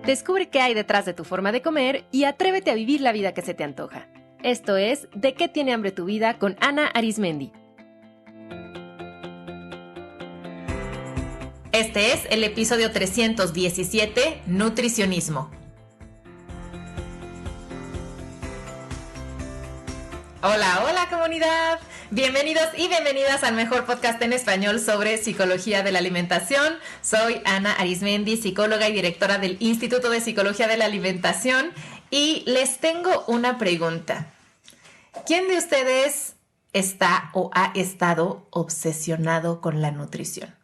Descubre qué hay detrás de tu forma de comer y atrévete a vivir la vida que se te antoja. Esto es ¿De qué tiene hambre tu vida? Con Ana Arismendi. Este es el episodio 317, Nutricionismo. Hola, hola comunidad. Bienvenidos y bienvenidas al mejor podcast en español sobre psicología de la alimentación. Soy Ana Arismendi, psicóloga y directora del Instituto de Psicología de la Alimentación, y les tengo una pregunta. ¿Quién de ustedes está o ha estado obsesionado con la nutrición?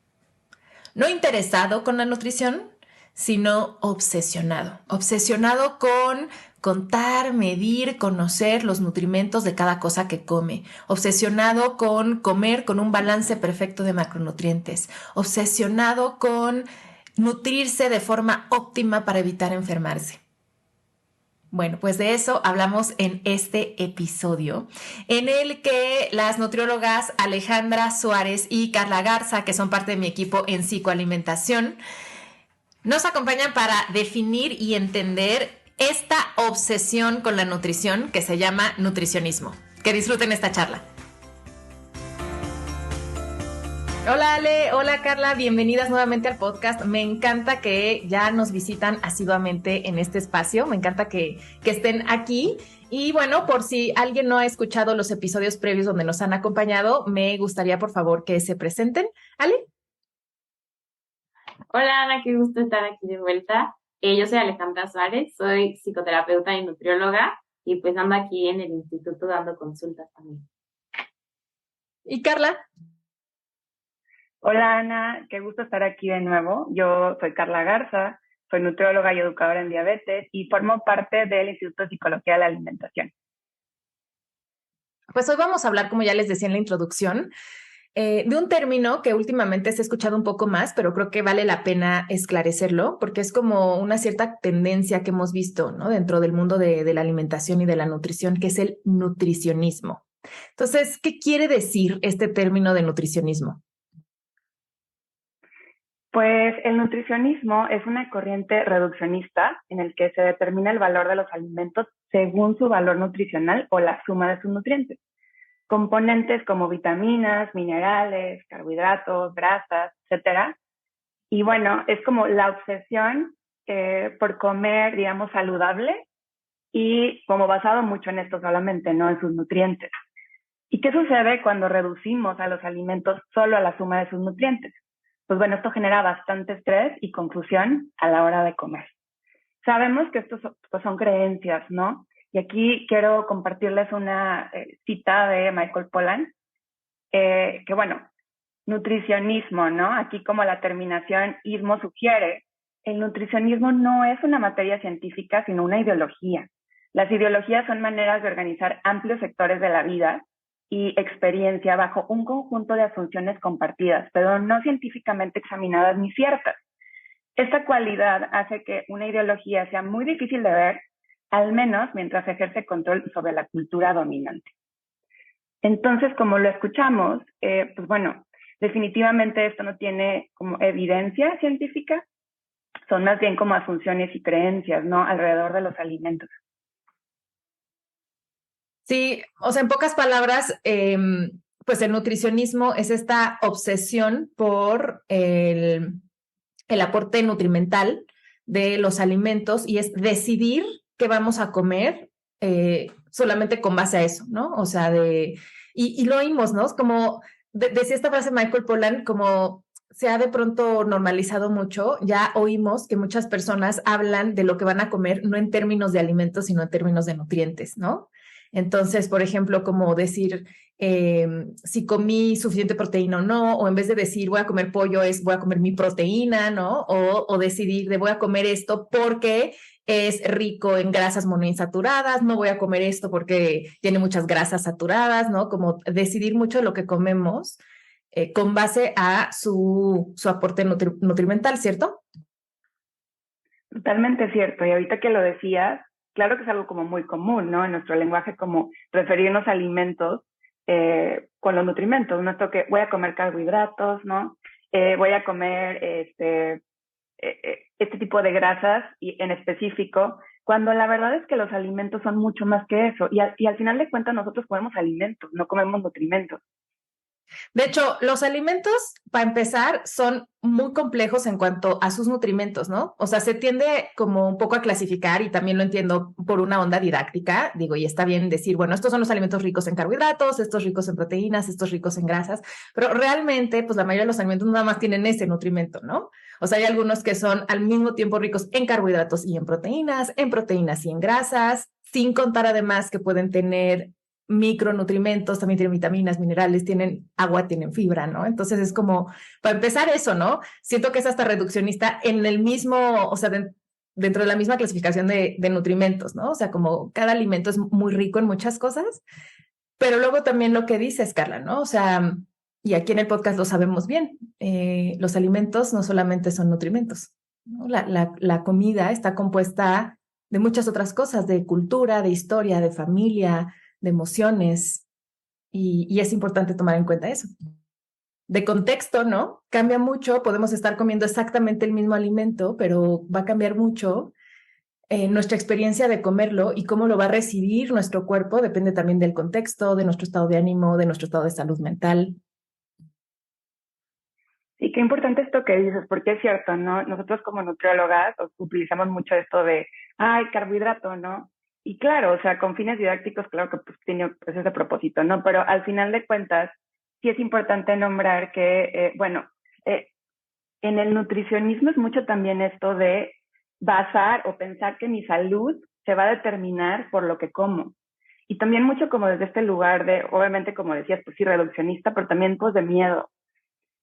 No interesado con la nutrición, sino obsesionado. Obsesionado con contar, medir, conocer los nutrimentos de cada cosa que come. Obsesionado con comer con un balance perfecto de macronutrientes. Obsesionado con nutrirse de forma óptima para evitar enfermarse. Bueno, pues de eso hablamos en este episodio, en el que las nutriólogas Alejandra Suárez y Carla Garza, que son parte de mi equipo en psicoalimentación, nos acompañan para definir y entender esta obsesión con la nutrición que se llama nutricionismo. Que disfruten esta charla. Hola Ale, hola Carla, bienvenidas nuevamente al podcast. Me encanta que ya nos visitan asiduamente en este espacio, me encanta que estén aquí. Y bueno, por si alguien no ha escuchado los episodios previos donde nos han acompañado, me gustaría por favor que se presenten. Ale. Hola Ana, qué gusto estar aquí de vuelta. Yo soy Alejandra Suárez, soy psicoterapeuta y nutrióloga y pues ando aquí en el instituto dando consultas también. ¿Y Carla? Hola Ana, qué gusto estar aquí de nuevo. Yo soy Carla Garza, soy nutrióloga y educadora en diabetes y formo parte del Instituto de Psicología de la Alimentación. Pues hoy vamos a hablar, como ya les decía en la introducción, de un término que últimamente se ha escuchado un poco más, pero creo que vale la pena esclarecerlo porque es como una cierta tendencia que hemos visto, ¿no? Dentro del mundo de la alimentación y de la nutrición, que es el nutricionismo. Entonces, ¿qué quiere decir este término de nutricionismo? Pues el nutricionismo es una corriente reduccionista en el que se determina el valor de los alimentos según su valor nutricional o la suma de sus nutrientes. Componentes como vitaminas, minerales, carbohidratos, grasas, etcétera. Y bueno, es como la obsesión por comer, digamos, saludable y como basado mucho en esto solamente, no en sus nutrientes. ¿Y qué sucede cuando reducimos a los alimentos solo a la suma de sus nutrientes? Pues bueno, esto genera bastante estrés y confusión a la hora de comer. Sabemos que estos pues son creencias, ¿no? Y aquí quiero compartirles una cita de Michael Pollan, que bueno, nutricionismo, ¿no? Aquí como la terminación ismo sugiere, el nutricionismo no es una materia científica, sino una ideología. Las ideologías son maneras de organizar amplios sectores de la vida y experiencia bajo un conjunto de asunciones compartidas, pero no científicamente examinadas ni ciertas. Esta cualidad hace que una ideología sea muy difícil de ver, al menos mientras ejerce control sobre la cultura dominante. Entonces, como lo escuchamos, pues bueno, definitivamente esto no tiene como evidencia científica, son más bien como asunciones y creencias, ¿no? Alrededor de los alimentos. Sí, o sea, en pocas palabras, pues el nutricionismo es esta obsesión por el aporte nutrimental de los alimentos y es decidir qué vamos a comer solamente con base a eso, ¿no? O sea, y lo oímos, ¿no? Como decía esta frase Michael Pollan, como se ha de pronto normalizado mucho, ya oímos que muchas personas hablan de lo que van a comer no en términos de alimentos, sino en términos de nutrientes, ¿no? Entonces, por ejemplo, como decir si comí suficiente proteína o no, o en vez de decir voy a comer pollo, es voy a comer mi proteína, ¿no? O decidir de voy a comer esto porque es rico en grasas monoinsaturadas, no voy a comer esto porque tiene muchas grasas saturadas, ¿no? Como decidir mucho de lo que comemos con base a su aporte nutrimental, ¿cierto? Totalmente cierto. Y ahorita que lo decías, claro que es algo como muy común, ¿no? En nuestro lenguaje, como referirnos a alimentos con los nutrimentos, ¿no? Esto que voy a comer carbohidratos, ¿no? Voy a comer este tipo de grasas y en específico, cuando la verdad es que los alimentos son mucho más que eso. Y al final de cuentas nosotros comemos alimentos, no comemos nutrimentos. De hecho, los alimentos, para empezar, son muy complejos en cuanto a sus nutrimentos, ¿no? O sea, se tiende como un poco a clasificar y también lo entiendo por una onda didáctica, digo, y está bien decir, bueno, estos son los alimentos ricos en carbohidratos, estos ricos en proteínas, estos ricos en grasas, pero realmente, pues la mayoría de los alimentos nada más tienen ese nutrimento, ¿no? O sea, hay algunos que son al mismo tiempo ricos en carbohidratos y en proteínas y en grasas, sin contar además que pueden tener micronutrimentos, también tienen vitaminas, minerales, tienen agua, tienen fibra, ¿no? Entonces es como, para empezar eso, ¿no? Siento que es hasta reduccionista en el mismo, o sea, dentro de la misma clasificación de nutrimentos, ¿no? O sea, como cada alimento es muy rico en muchas cosas, pero luego también lo que dices, Carla, ¿no? O sea, y aquí en el podcast lo sabemos bien, los alimentos no solamente son nutrimentos, ¿no? La comida está compuesta de muchas otras cosas, de cultura, de historia, de familia, de emociones, y es importante tomar en cuenta eso. De contexto, ¿no? Cambia mucho, podemos estar comiendo exactamente el mismo alimento, pero va a cambiar mucho nuestra experiencia de comerlo y cómo lo va a recibir nuestro cuerpo, depende también del contexto, de nuestro estado de ánimo, de nuestro estado de salud mental. Sí, qué importante esto que dices, porque es cierto, ¿no? Nosotros como nutriólogas utilizamos mucho esto de, ay, carbohidrato, ¿no? Y claro, o sea, con fines didácticos, claro que pues, tiene pues, ese propósito, ¿no? Pero al final de cuentas, sí es importante nombrar que, en el nutricionismo es mucho también esto de basar o pensar que mi salud se va a determinar por lo que como. Y también mucho como desde este lugar de, obviamente, como decías, pues sí, reduccionista, pero también pues de miedo.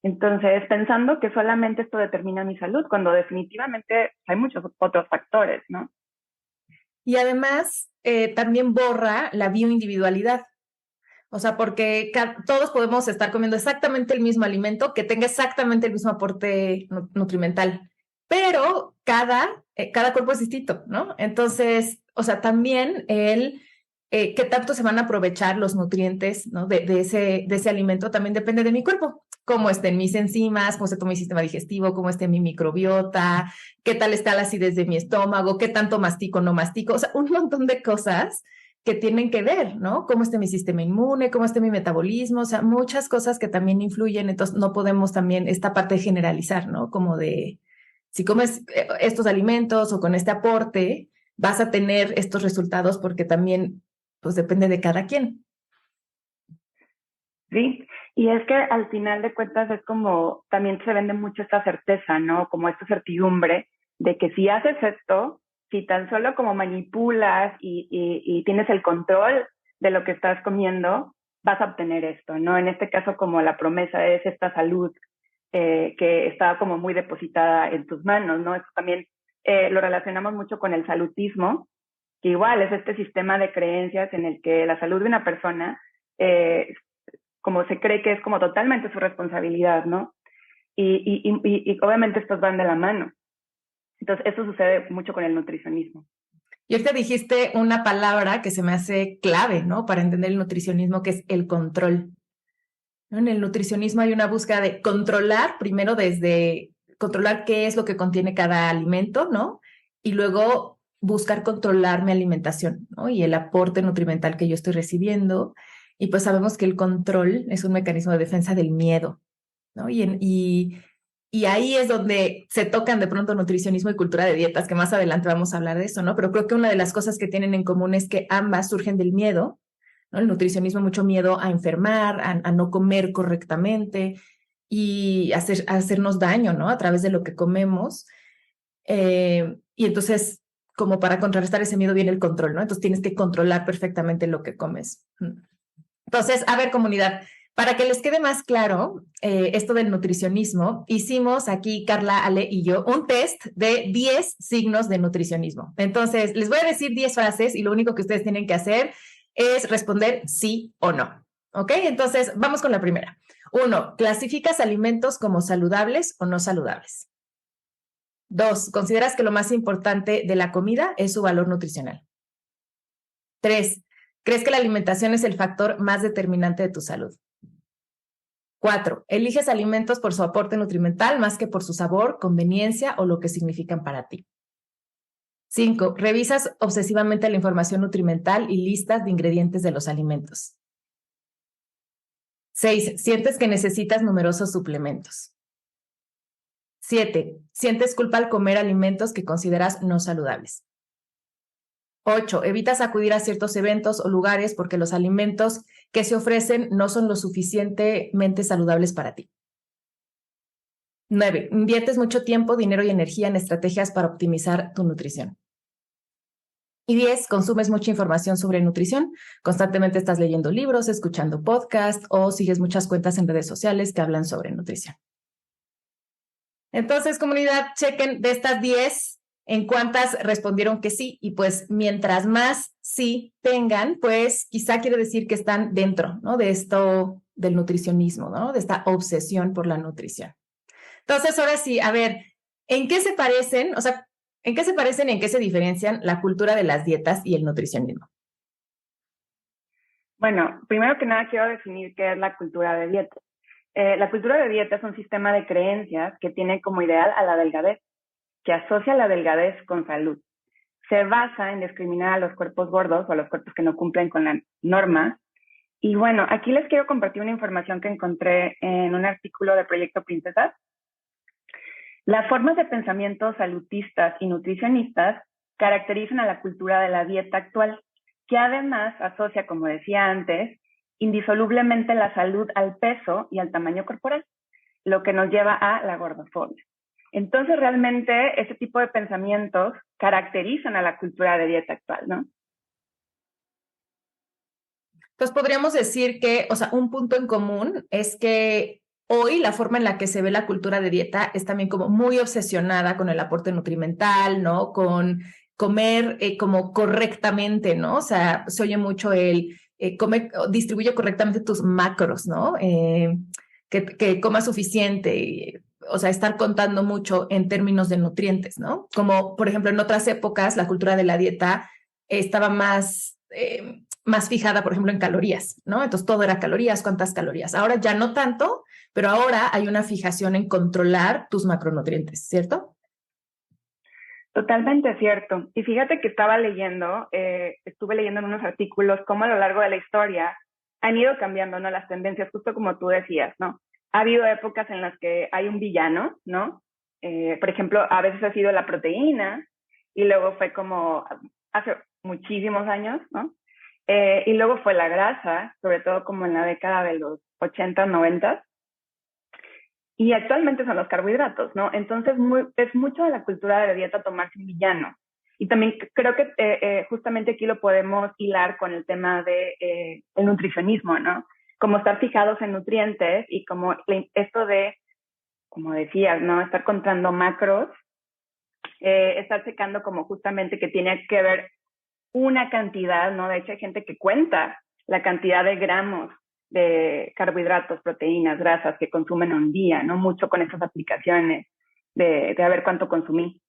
Entonces, pensando que solamente esto determina mi salud, cuando definitivamente hay muchos otros factores, ¿no? Y además, también borra la bioindividualidad. O sea, porque todos podemos estar comiendo exactamente el mismo alimento que tenga exactamente el mismo aporte nutrimental, pero cada cuerpo es distinto, ¿no? Entonces, o sea, también qué tanto se van a aprovechar los nutrientes, ¿no? de ese alimento también depende de mi cuerpo. Cómo estén mis enzimas, cómo esté mi sistema digestivo, cómo esté mi microbiota, qué tal está la acidez de mi estómago, qué tanto mastico o no mastico, o sea, un montón de cosas que tienen que ver, ¿no? Cómo esté mi sistema inmune, cómo esté mi metabolismo, o sea, muchas cosas que también influyen, entonces no podemos también esta parte de generalizar, ¿no? Como de, si comes estos alimentos o con este aporte, vas a tener estos resultados porque también, pues depende de cada quien. Sí, y es que al final de cuentas es como, también se vende mucho esta certeza, ¿no? Como esta certidumbre de que si haces esto, si tan solo como manipulas y tienes el control de lo que estás comiendo, vas a obtener esto, ¿no? En este caso como la promesa es esta salud que está como muy depositada en tus manos, ¿no? Eso también lo relacionamos mucho con el salutismo, que igual es este sistema de creencias en el que la salud de una persona como se cree que es como totalmente su responsabilidad, ¿no? Y obviamente estos van de la mano. Entonces, eso sucede mucho con el nutricionismo. Y ahorita dijiste una palabra que se me hace clave, ¿no? Para entender el nutricionismo, que es el control. ¿No? En el nutricionismo hay una búsqueda de controlar, primero desde controlar qué es lo que contiene cada alimento, ¿no? Y luego buscar controlar mi alimentación, ¿no? Y el aporte nutrimental que yo estoy recibiendo. Y pues sabemos que el control es un mecanismo de defensa del miedo, ¿no? Y ahí es donde se tocan de pronto nutricionismo y cultura de dietas, que más adelante vamos a hablar de eso, ¿no? Pero creo que una de las cosas que tienen en común es que ambas surgen del miedo, ¿no? El nutricionismo, mucho miedo a enfermar, a no comer correctamente y hacernos daño, ¿no? A través de lo que comemos. Y entonces, como para contrarrestar ese miedo viene el control, ¿no? Entonces tienes que controlar perfectamente lo que comes. Entonces, a ver, comunidad, para que les quede más claro esto del nutricionismo, hicimos aquí, Carla, Ale y yo, un test de 10 signos de nutricionismo. Entonces, les voy a decir 10 frases y lo único que ustedes tienen que hacer es responder sí o no. ¿Ok? Entonces, vamos con la primera. 1. ¿Clasificas alimentos como saludables o no saludables? 2. ¿Consideras que lo más importante de la comida es su valor nutricional? 3. ¿Crees que la alimentación es el factor más determinante de tu salud? 4, eliges alimentos por su aporte nutrimental más que por su sabor, conveniencia o lo que significan para ti. 5, revisas obsesivamente la información nutrimental y listas de ingredientes de los alimentos. 6, sientes que necesitas numerosos suplementos. 7, sientes culpa al comer alimentos que consideras no saludables. 8, evitas acudir a ciertos eventos o lugares porque los alimentos que se ofrecen no son lo suficientemente saludables para ti. 9, inviertes mucho tiempo, dinero y energía en estrategias para optimizar tu nutrición. Y 10, consumes mucha información sobre nutrición. Constantemente estás leyendo libros, escuchando podcasts o sigues muchas cuentas en redes sociales que hablan sobre nutrición. Entonces, comunidad, chequen de estas 10 en cuántas respondieron que sí. Y pues mientras más sí tengan, pues quizá quiere decir que están dentro, ¿no? De esto del nutricionismo, ¿no? De esta obsesión por la nutrición. Entonces, ahora sí, a ver, ¿en qué se parecen? O sea, ¿en qué se parecen y en qué se diferencian la cultura de las dietas y el nutricionismo? Bueno, primero que nada quiero definir qué es la cultura de dieta. La cultura de dieta es un sistema de creencias que tiene como ideal a la delgadez, que asocia la delgadez con salud. Se basa en discriminar a los cuerpos gordos o a los cuerpos que no cumplen con la norma. Y bueno, aquí les quiero compartir una información que encontré en un artículo de Proyecto Princesas. Las formas de pensamiento salutistas y nutricionistas caracterizan a la cultura de la dieta actual, que además asocia, como decía antes, indisolublemente la salud al peso y al tamaño corporal, lo que nos lleva a la gordofobia. Entonces, realmente, ese tipo de pensamientos caracterizan a la cultura de dieta actual, ¿no? Entonces, podríamos decir que, o sea, un punto en común es que hoy la forma en la que se ve la cultura de dieta es también como muy obsesionada con el aporte nutrimental, ¿no? Con comer como correctamente, ¿no? O sea, se oye mucho el distribuye correctamente tus macros, ¿no? Que comas suficiente, o sea, estar contando mucho en términos de nutrientes, ¿no? Como, por ejemplo, en otras épocas la cultura de la dieta estaba más fijada, por ejemplo, en calorías, ¿no? Entonces todo era calorías, ¿cuántas calorías? Ahora ya no tanto, pero ahora hay una fijación en controlar tus macronutrientes, ¿cierto? Totalmente cierto. Y fíjate que estuve leyendo en unos artículos cómo a lo largo de la historia han ido cambiando, ¿no? Las tendencias, justo como tú decías, ¿no? Ha habido épocas en las que hay un villano, ¿no? Por ejemplo, a veces ha sido la proteína y luego fue como hace muchísimos años, ¿no? Y luego fue la grasa, sobre todo como en la década de los 80, 90. Y actualmente son los carbohidratos, ¿no? Entonces es mucho de la cultura de la dieta tomarse un villano. Y también creo que justamente aquí lo podemos hilar con el tema de el nutricionismo, ¿no? Como estar fijados en nutrientes y como esto de, como decías, ¿no? Estar contando macros, estar checando como justamente que tiene que ver una cantidad, ¿no? De hecho hay gente que cuenta la cantidad de gramos de carbohidratos, proteínas, grasas que consumen un día, ¿no? Mucho con esas aplicaciones de a ver cuánto consumí.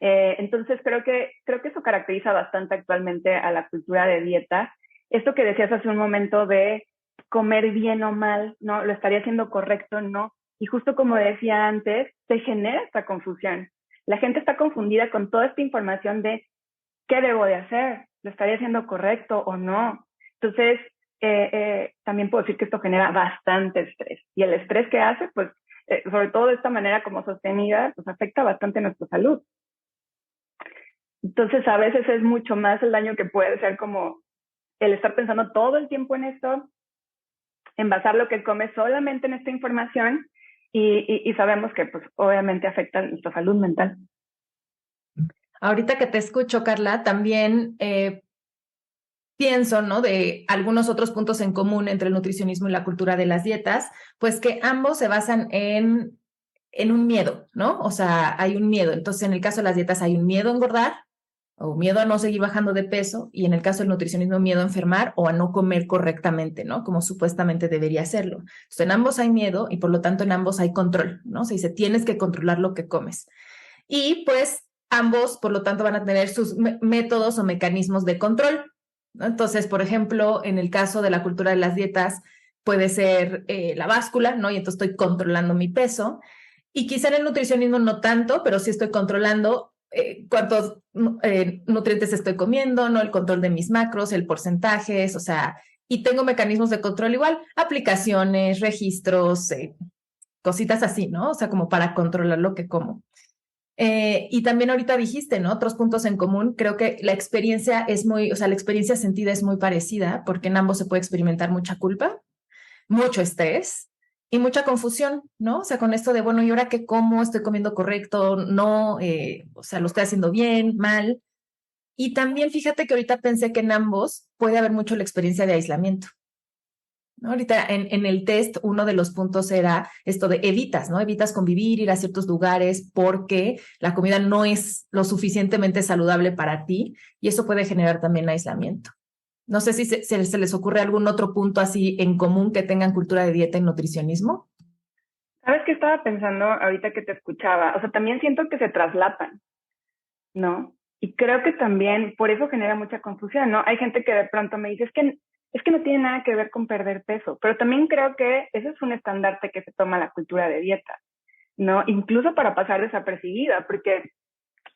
Entonces creo que eso caracteriza bastante actualmente a la cultura de dieta. Esto que decías hace un momento de comer bien o mal, ¿no? ¿Lo estaría haciendo correcto? No. Y justo como decía antes, se genera esta confusión. La gente está confundida con toda esta información de qué debo de hacer, ¿lo estaría haciendo correcto o no? Entonces, también puedo decir que esto genera bastante estrés. Y el estrés que hace, pues, sobre todo de esta manera como sostenida, pues afecta bastante nuestra salud. Entonces, a veces es mucho más el daño que puede ser como el estar pensando todo el tiempo en esto, en basar lo que comes solamente en esta información y sabemos que, pues, obviamente afecta nuestra salud mental. Ahorita que te escucho, Carla, también pienso, ¿no? De algunos otros puntos en común entre el nutricionismo y la cultura de las dietas, pues que ambos se basan en un miedo, ¿no? O sea, hay un miedo. Entonces, en el caso de las dietas hay un miedo a engordar o miedo a no seguir bajando de peso y en el caso del nutricionismo miedo a enfermar o a no comer correctamente, ¿no? Como supuestamente debería hacerlo. Entonces, en ambos hay miedo y por lo tanto en ambos hay control, ¿no? Se dice, tienes que controlar lo que comes. Y pues ambos, por lo tanto, van a tener sus métodos o mecanismos de control, ¿no? Entonces, por ejemplo, en el caso de la cultura de las dietas, puede ser la báscula, ¿no? Y entonces estoy controlando mi peso. Y quizá en el nutricionismo no tanto, pero sí estoy controlando cuántos nutrientes estoy comiendo, ¿no? El control de mis macros, el porcentajes, o sea, y tengo mecanismos de control igual, aplicaciones, registros, cositas así, ¿no? O sea, como para controlar lo que como. Y también ahorita dijiste, ¿no? Otros puntos en común. Creo que la experiencia es muy, o sea, la experiencia sentida es muy parecida porque en ambos se puede experimentar mucha culpa, mucho estrés y mucha confusión, ¿no? O sea, con esto de, bueno, ¿y ahora qué como? ¿Estoy comiendo correcto? No, o sea, lo estoy haciendo bien, mal. Y también fíjate que ahorita pensé que en ambos puede haber mucho la experiencia de aislamiento. ¿No? Ahorita en el test uno de los puntos era esto de evitas, ¿no? Evitas convivir, ir a ciertos lugares porque la comida no es lo suficientemente saludable para ti y eso puede generar también aislamiento. No sé si se les ocurre algún otro punto así en común que tengan cultura de dieta y nutricionismo. ¿Sabes qué estaba pensando ahorita que te escuchaba? O sea, también siento que se traslapan, ¿no? Y creo que también por eso genera mucha confusión, ¿no? Hay gente que de pronto me dice, es que no tiene nada que ver con perder peso, pero también creo que ese es un estandarte que se toma la cultura de dieta, ¿no? Incluso para pasar desapercibida, porque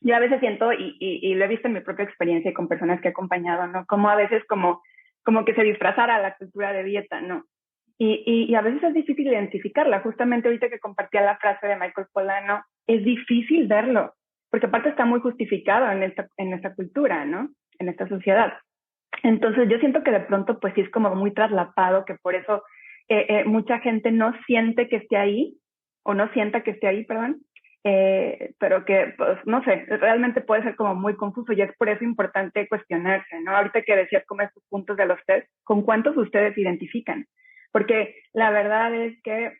yo a veces siento, y lo he visto en mi propia experiencia y con personas que he acompañado, ¿no? Como a veces como que se disfrazara la cultura de dieta, ¿no? Y a veces es difícil identificarla. Justamente ahorita que compartía la frase de Michael Polano, es difícil verlo, porque aparte está muy justificado en esta cultura, ¿no? En esta sociedad. Entonces yo siento que de pronto pues sí es como muy traslapado, que por eso mucha gente no siente que esté ahí, o no sienta que esté ahí, perdón, pero que, pues, no sé, realmente puede ser como muy confuso y es por eso importante cuestionarse, ¿no? Ahorita que decías como estos puntos de los test, ¿con cuántos ustedes identifican? Porque la verdad es que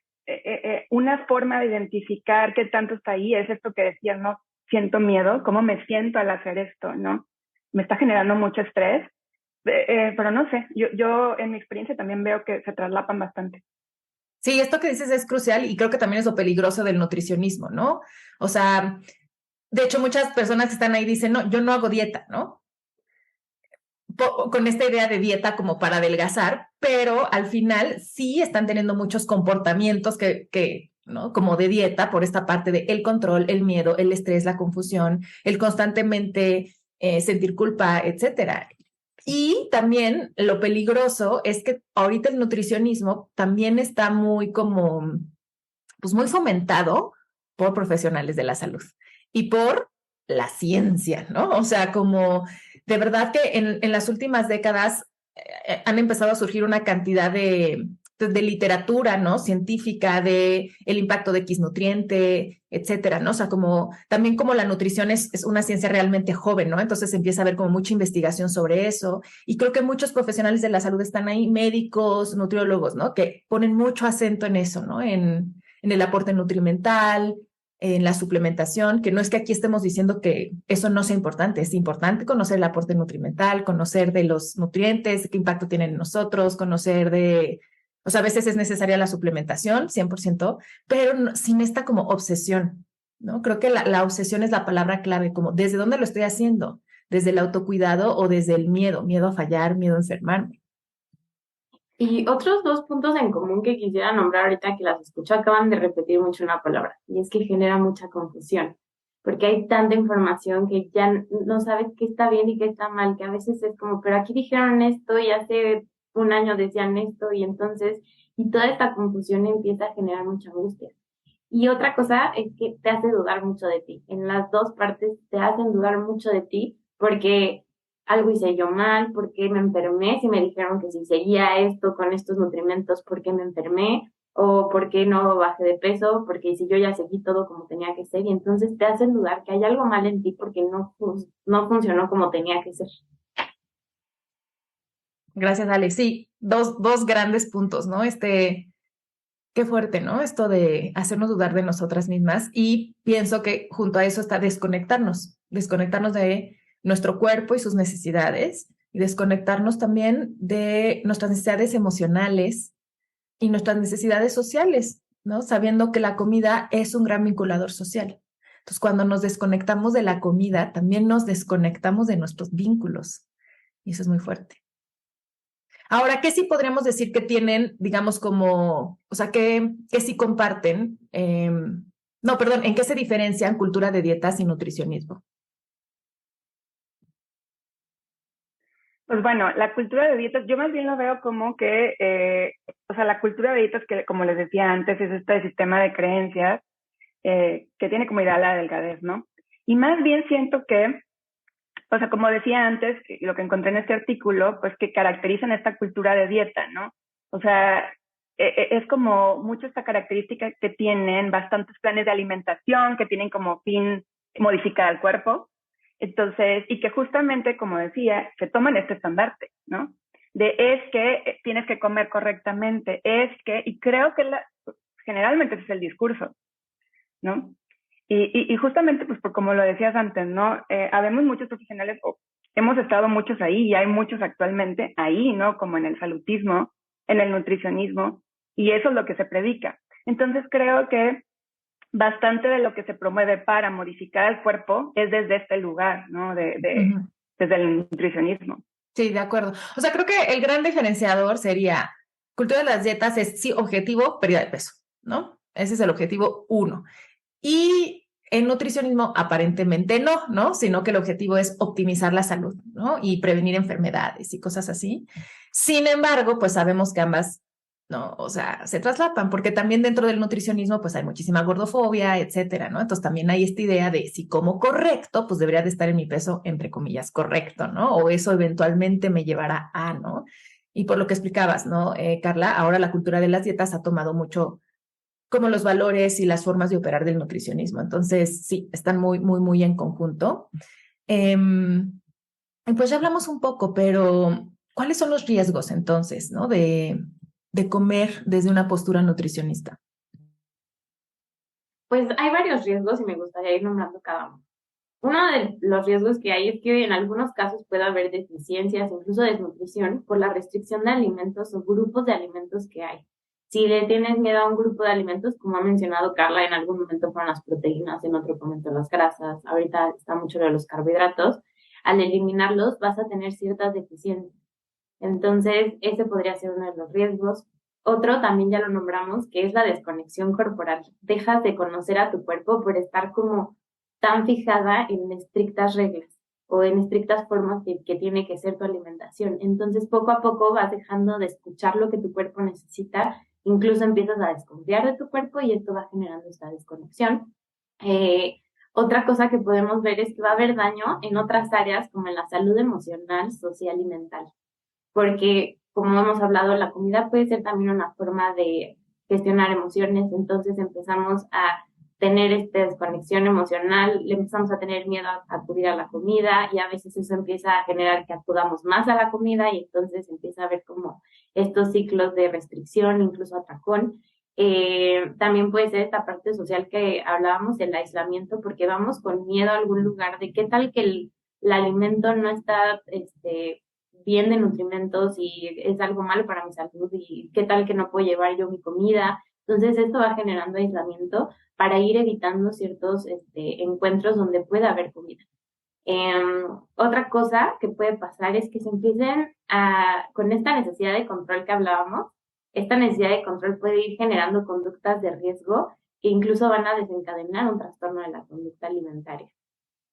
una forma de identificar qué tanto está ahí es esto que decías, ¿no? Siento miedo, ¿cómo me siento al hacer esto, ¿no? Me está generando mucho estrés, pero no sé, yo en mi experiencia también veo que se traslapan bastante. Sí, esto que dices es crucial y creo que también es lo peligroso del nutricionismo, ¿no? O sea, de hecho muchas personas que están ahí dicen, no, yo no hago dieta, ¿no? Con esta idea de dieta como para adelgazar, pero al final sí están teniendo muchos comportamientos ¿no? Como de dieta por esta parte de el control, el miedo, el estrés, la confusión, el constantemente sentir culpa, etcétera. Y también lo peligroso es que ahorita el nutricionismo también está muy como, pues muy fomentado por profesionales de la salud y por la ciencia, ¿no? O sea, como de verdad que en las últimas décadas han empezado a surgir una cantidad de literatura, ¿no? Científica, de el impacto de X nutriente, etcétera, ¿no? O sea, como también como la nutrición es una ciencia realmente joven, ¿no? Entonces empieza a haber como mucha investigación sobre eso y creo que muchos profesionales de la salud están ahí, médicos, nutriólogos, ¿no? Que ponen mucho acento en eso, ¿no? En el aporte nutrimental, en la suplementación, que no es que aquí estemos diciendo que eso no sea importante, es importante conocer el aporte nutrimental, conocer de los nutrientes, qué impacto tienen en nosotros, conocer de, o sea, a veces es necesaria la suplementación, 100%, pero sin esta como obsesión, ¿no? Creo que la obsesión es la palabra clave, como desde dónde lo estoy haciendo, desde el autocuidado o desde el miedo, miedo a fallar, miedo a enfermarme. Y otros dos puntos en común que quisiera nombrar ahorita que las escucho acaban de repetir mucho una palabra, y es que genera mucha confusión, porque hay tanta información que ya no sabes qué está bien y qué está mal, que a veces es como, pero aquí dijeron esto y hace un año decían esto, y entonces, y toda esta confusión empieza a generar mucha angustia. Y otra cosa es que te hace dudar mucho de ti. En las dos partes te hacen dudar mucho de ti porque algo hice yo mal, porque me enfermé, si me dijeron que si seguía esto con estos nutrimentos, ¿por qué me enfermé? O por qué no bajé de peso, porque si yo ya seguí todo como tenía que ser, y entonces te hacen dudar que hay algo mal en ti porque no funcionó como tenía que ser. Gracias, Alex. Sí, dos grandes puntos, ¿no? Qué fuerte, ¿no? Esto de hacernos dudar de nosotras mismas y pienso que junto a eso está desconectarnos de nuestro cuerpo y sus necesidades y desconectarnos también de nuestras necesidades emocionales y nuestras necesidades sociales, ¿no? Sabiendo que la comida es un gran vinculador social. Entonces, cuando nos desconectamos de la comida, también nos desconectamos de nuestros vínculos y eso es muy fuerte. Ahora, ¿qué sí podríamos decir que tienen, digamos, como, o sea, que sí comparten? No, perdón, ¿en qué se diferencian cultura de dietas y nutricionismo? Pues bueno, la cultura de dietas, yo más bien lo veo como que, o sea, la cultura de dietas, que como les decía antes, es este sistema de creencias que tiene como ideal la delgadez, ¿no? Y más bien siento que, o sea, como decía antes, lo que encontré en este artículo, pues que caracterizan esta cultura de dieta, ¿no? O sea, es como mucho esta característica que tienen bastantes planes de alimentación, que tienen como fin modificar al cuerpo. Entonces, y que justamente, como decía, se toman este estandarte, ¿no? De es que tienes que comer correctamente, es que, y creo que generalmente ese es el discurso, ¿no? Y justamente, pues por como lo decías antes, ¿no? Habemos muchos profesionales, o hemos estado muchos ahí, y hay muchos actualmente ahí, ¿no? Como en el salutismo, en el nutricionismo, y eso es lo que se predica. Entonces creo que bastante de lo que se promueve para modificar el cuerpo es desde este lugar, ¿no? Desde el nutricionismo. Sí, de acuerdo. O sea, creo que el gran diferenciador sería, cultura de las dietas es, sí, objetivo, pérdida de peso, ¿no? Ese es el objetivo 1. Y en nutricionismo aparentemente no, ¿no? Sino que el objetivo es optimizar la salud, ¿no? Y prevenir enfermedades y cosas así. Sin embargo, pues sabemos que ambas, ¿no? O sea, se traslapan, porque también dentro del nutricionismo, pues hay muchísima gordofobia, etcétera, ¿no? Entonces también hay esta idea de si como correcto, pues debería de estar en mi peso, entre comillas, correcto, ¿no? O eso eventualmente me llevará a, ¿no? Y por lo que explicabas, ¿no, Carla? Ahora la cultura de las dietas ha tomado mucho como los valores y las formas de operar del nutricionismo. Entonces, sí, están muy, muy, muy en conjunto. Pues ya hablamos un poco, pero ¿cuáles son los riesgos entonces, ¿no? De comer desde una postura nutricionista. Pues hay varios riesgos y me gustaría ir nombrando cada uno. Uno de los riesgos que hay es que en algunos casos puede haber deficiencias, incluso desnutrición, por la restricción de alimentos o grupos de alimentos que hay. Si le tienes miedo a un grupo de alimentos, como ha mencionado Carla, en algún momento fueron las proteínas, en otro momento las grasas, ahorita está mucho de los carbohidratos, al eliminarlos vas a tener ciertas deficiencias. Entonces, ese podría ser uno de los riesgos. Otro, también ya lo nombramos, que es la desconexión corporal. Dejas de conocer a tu cuerpo por estar como tan fijada en estrictas reglas o en estrictas formas que tiene que ser tu alimentación. Entonces, poco a poco vas dejando de escuchar lo que tu cuerpo necesita, incluso empiezas a desconfiar de tu cuerpo y esto va generando esta desconexión. Otra cosa que podemos ver es que va a haber daño en otras áreas como en la salud emocional, social y mental, porque como hemos hablado, la comida puede ser también una forma de gestionar emociones, entonces empezamos a tener esta desconexión emocional, le empezamos a tener miedo a acudir a la comida y a veces eso empieza a generar que acudamos más a la comida y entonces empieza a haber como estos ciclos de restricción, incluso atracón. También puede ser esta parte social que hablábamos, el aislamiento, porque vamos con miedo a algún lugar de qué tal que el alimento no está bien de nutrimentos y es algo malo para mi salud y qué tal que no puedo llevar yo mi comida. Entonces esto va generando aislamiento para ir evitando ciertos encuentros donde pueda haber comida. Otra cosa que puede pasar es que se empiecen con esta necesidad de control que hablábamos, esta necesidad de control puede ir generando conductas de riesgo que incluso van a desencadenar un trastorno de la conducta alimentaria.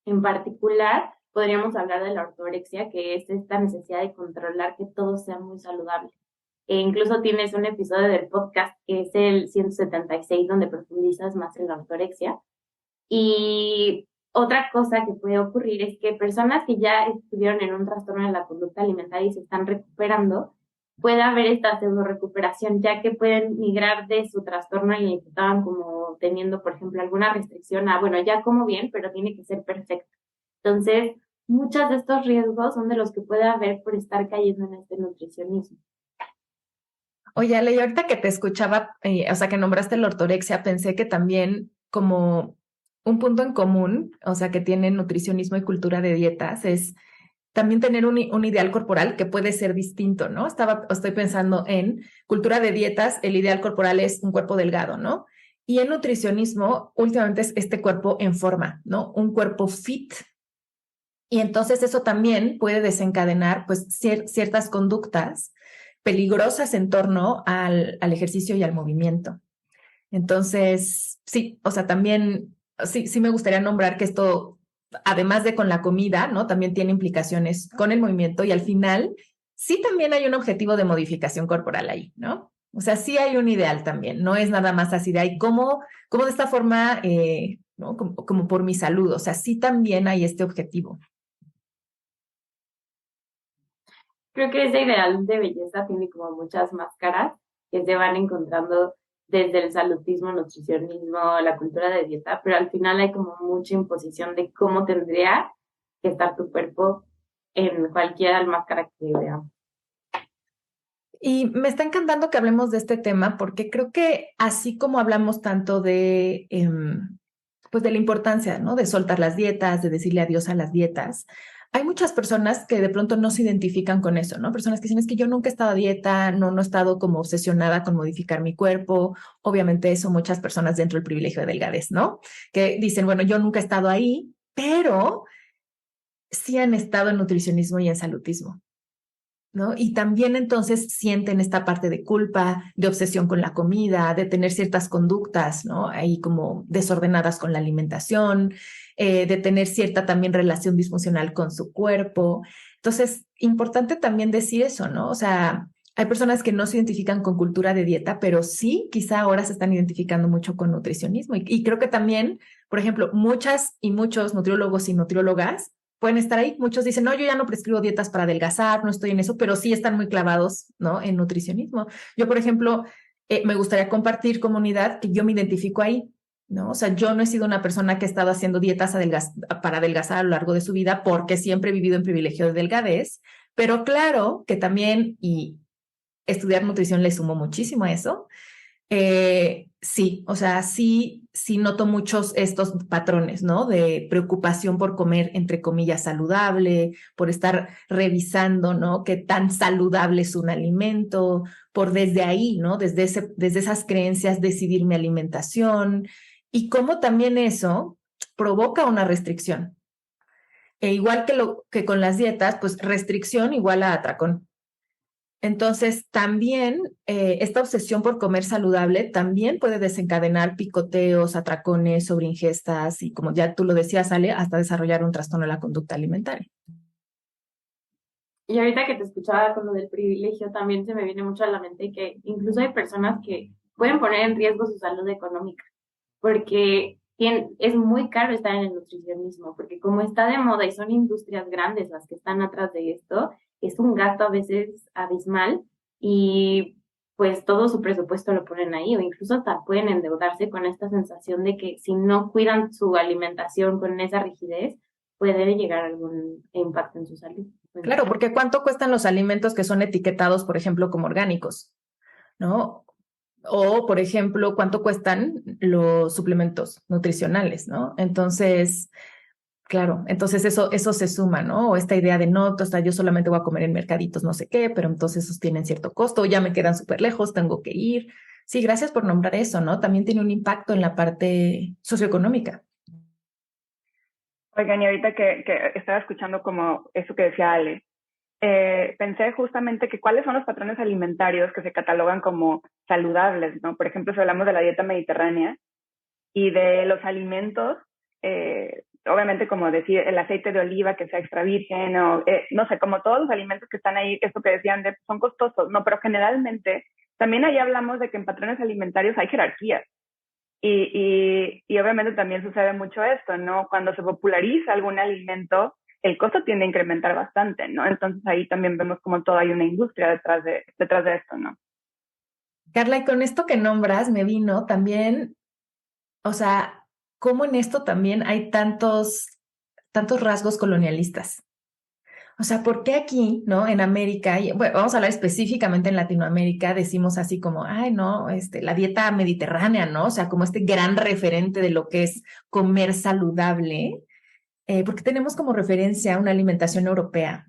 En particular, podríamos hablar de la ortorexia, que es esta necesidad de controlar que todo sea muy saludable. Incluso tienes un episodio del podcast que es el 176, donde profundizas más en la ortorexia. Y otra cosa que puede ocurrir es que personas que ya estuvieron en un trastorno de la conducta alimentaria y se están recuperando, puede haber esta pseudo recuperación, ya que pueden migrar de su trastorno en el que estaban como teniendo, por ejemplo, alguna restricción a, bueno, ya como bien, pero tiene que ser perfecto. Entonces, muchos de estos riesgos son de los que puede haber por estar cayendo en este nutricionismo. Oye, Ale, y ahorita que te escuchaba, o sea, que nombraste la ortorexia, pensé que también como un punto en común, o sea, que tienen nutricionismo y cultura de dietas, es también tener un ideal corporal que puede ser distinto, ¿no? Estoy pensando en cultura de dietas, el ideal corporal es un cuerpo delgado, ¿no? Y en nutricionismo, últimamente es este cuerpo en forma, ¿no? Un cuerpo fit. Y entonces eso también puede desencadenar, pues, ciertas conductas peligrosas en torno al ejercicio y al movimiento. Entonces, sí, o sea, también sí me gustaría nombrar que esto, además de con la comida, ¿no? También tiene implicaciones con el movimiento y al final sí también hay un objetivo de modificación corporal ahí, ¿no? O sea, sí hay un ideal también, no es nada más así de ahí, ¿cómo de esta forma, ¿no? Como por mi salud, o sea, sí también hay este objetivo. Creo que ese ideal de belleza tiene como muchas máscaras que se van encontrando desde el salutismo, nutricionismo, la cultura de dieta, pero al final hay como mucha imposición de cómo tendría que estar tu cuerpo en cualquier máscara que veamos. Y me está encantando que hablemos de este tema porque creo que así como hablamos tanto de, pues de la importancia, ¿no? De soltar las dietas, de decirle adiós a las dietas, hay muchas personas que de pronto no se identifican con eso, ¿no? Personas que dicen, es que yo nunca he estado a dieta, no he estado como obsesionada con modificar mi cuerpo. Obviamente eso muchas personas dentro del privilegio de delgadez, ¿no? Que dicen, bueno, yo nunca he estado ahí, pero sí han estado en nutricionismo y en salutismo, ¿no? Y también entonces sienten esta parte de culpa, de obsesión con la comida, de tener ciertas conductas, ¿no? Ahí como desordenadas con la alimentación, de tener cierta también relación disfuncional con su cuerpo. Entonces, importante también decir eso, ¿no? O sea, hay personas que no se identifican con cultura de dieta, pero sí, quizá ahora se están identificando mucho con nutricionismo. Y creo que también, por ejemplo, muchas y muchos nutriólogos y nutriólogas pueden estar ahí. Muchos dicen, no, yo ya no prescribo dietas para adelgazar, no estoy en eso, pero sí están muy clavados, ¿no? En nutricionismo. Yo, por ejemplo, me gustaría compartir comunidad que yo me identifico ahí, ¿no? O sea, yo no he sido una persona que ha estado haciendo dietas para adelgazar a lo largo de su vida porque siempre he vivido en privilegio de delgadez, pero claro que también, y estudiar nutrición le sumo muchísimo a eso, sí, o sea, sí noto muchos estos patrones, ¿no? De preocupación por comer, entre comillas, saludable, por estar revisando, ¿no? Qué tan saludable es un alimento, por desde ahí, ¿no? Desde esas creencias decidir mi alimentación y cómo también eso provoca una restricción. E igual que con las dietas, pues restricción igual a atracón. Entonces, también esta obsesión por comer saludable también puede desencadenar picoteos, atracones, sobreingestas y, como ya tú lo decías, Ale, hasta desarrollar un trastorno de la conducta alimentaria. Y ahorita que te escuchaba con lo del privilegio, también se me viene mucho a la mente que incluso hay personas que pueden poner en riesgo su salud económica, porque es muy caro estar en el nutricionismo, porque como está de moda y son industrias grandes las que están atrás de esto, es un gasto a veces abismal y pues todo su presupuesto lo ponen ahí o incluso hasta pueden endeudarse con esta sensación de que si no cuidan su alimentación con esa rigidez, puede llegar algún impacto en su salud. Claro, porque ¿cuánto cuestan los alimentos que son etiquetados, por ejemplo, como orgánicos? ¿No? O, por ejemplo, ¿cuánto cuestan los suplementos nutricionales? ¿No? Entonces, claro, entonces eso se suma, ¿no? O esta idea de no, o sea, yo solamente voy a comer en mercaditos, no sé qué, pero entonces esos tienen cierto costo, ya me quedan súper lejos, tengo que ir. Sí, gracias por nombrar eso, ¿no? También tiene un impacto en la parte socioeconómica. Oigan, y ahorita que estaba escuchando como eso que decía Ale, pensé justamente que cuáles son los patrones alimentarios que se catalogan como saludables, ¿no? Por ejemplo, si hablamos de la dieta mediterránea y de los alimentos, obviamente como decir el aceite de oliva que sea extra virgen o no sé, como todos los alimentos que están ahí, esto que decían de son costosos, no, pero generalmente también ahí hablamos de que en patrones alimentarios hay jerarquías. Y obviamente también sucede mucho esto, ¿no? Cuando se populariza algún alimento, el costo tiende a incrementar bastante, ¿no? Entonces ahí también vemos como todo hay una industria detrás de esto, ¿no? Carla, y con esto que nombras me vino también, o sea, cómo en esto también hay tantos rasgos colonialistas. O sea, ¿por qué aquí, no? En América, y bueno, vamos a hablar específicamente en Latinoamérica, decimos así como, ay, no, la dieta mediterránea, ¿no? O sea, como este gran referente de lo que es comer saludable, porque tenemos como referencia una alimentación europea,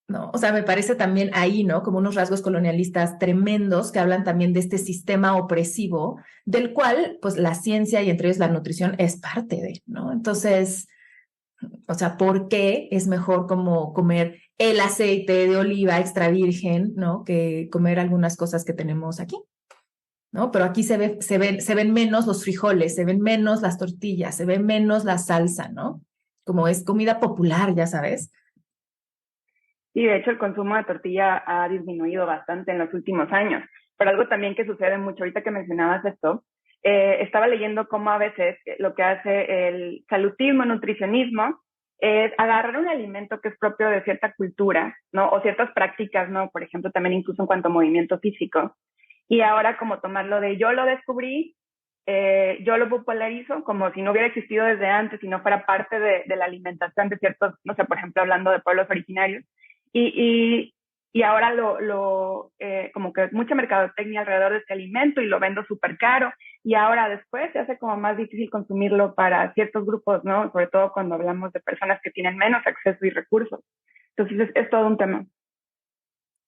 ¿no? O sea, me parece también ahí, ¿no? Como unos rasgos colonialistas tremendos que hablan también de este sistema opresivo, del cual, pues, la ciencia y entre ellos la nutrición es parte de, ¿no? Entonces, o sea, ¿por qué es mejor como comer el aceite de oliva extra virgen, ¿no? Que comer algunas cosas que tenemos aquí, ¿no? Pero aquí se ven menos los frijoles, se ven menos las tortillas, se ve menos la salsa, ¿no? Como es comida popular, ya sabes. Y de hecho el consumo de tortilla ha disminuido bastante en los últimos años. Pero algo también que sucede mucho, ahorita que mencionabas esto, estaba leyendo cómo a veces lo que hace el salutismo, nutricionismo, es agarrar un alimento que es propio de cierta cultura, ¿no? O ciertas prácticas, ¿no? Por ejemplo, también incluso en cuanto a movimiento físico. Y ahora como tomarlo de yo lo descubrí, yo lo popularizo como si no hubiera existido desde antes, si no fuera parte de la alimentación de ciertos, no sé, por ejemplo, hablando de pueblos originarios. Y, y ahora como que mucha mercadotecnia alrededor de este alimento y lo vendo súper caro. Y ahora después se hace como más difícil consumirlo para ciertos grupos, ¿no? Sobre todo cuando hablamos de personas que tienen menos acceso y recursos. Entonces es todo un tema.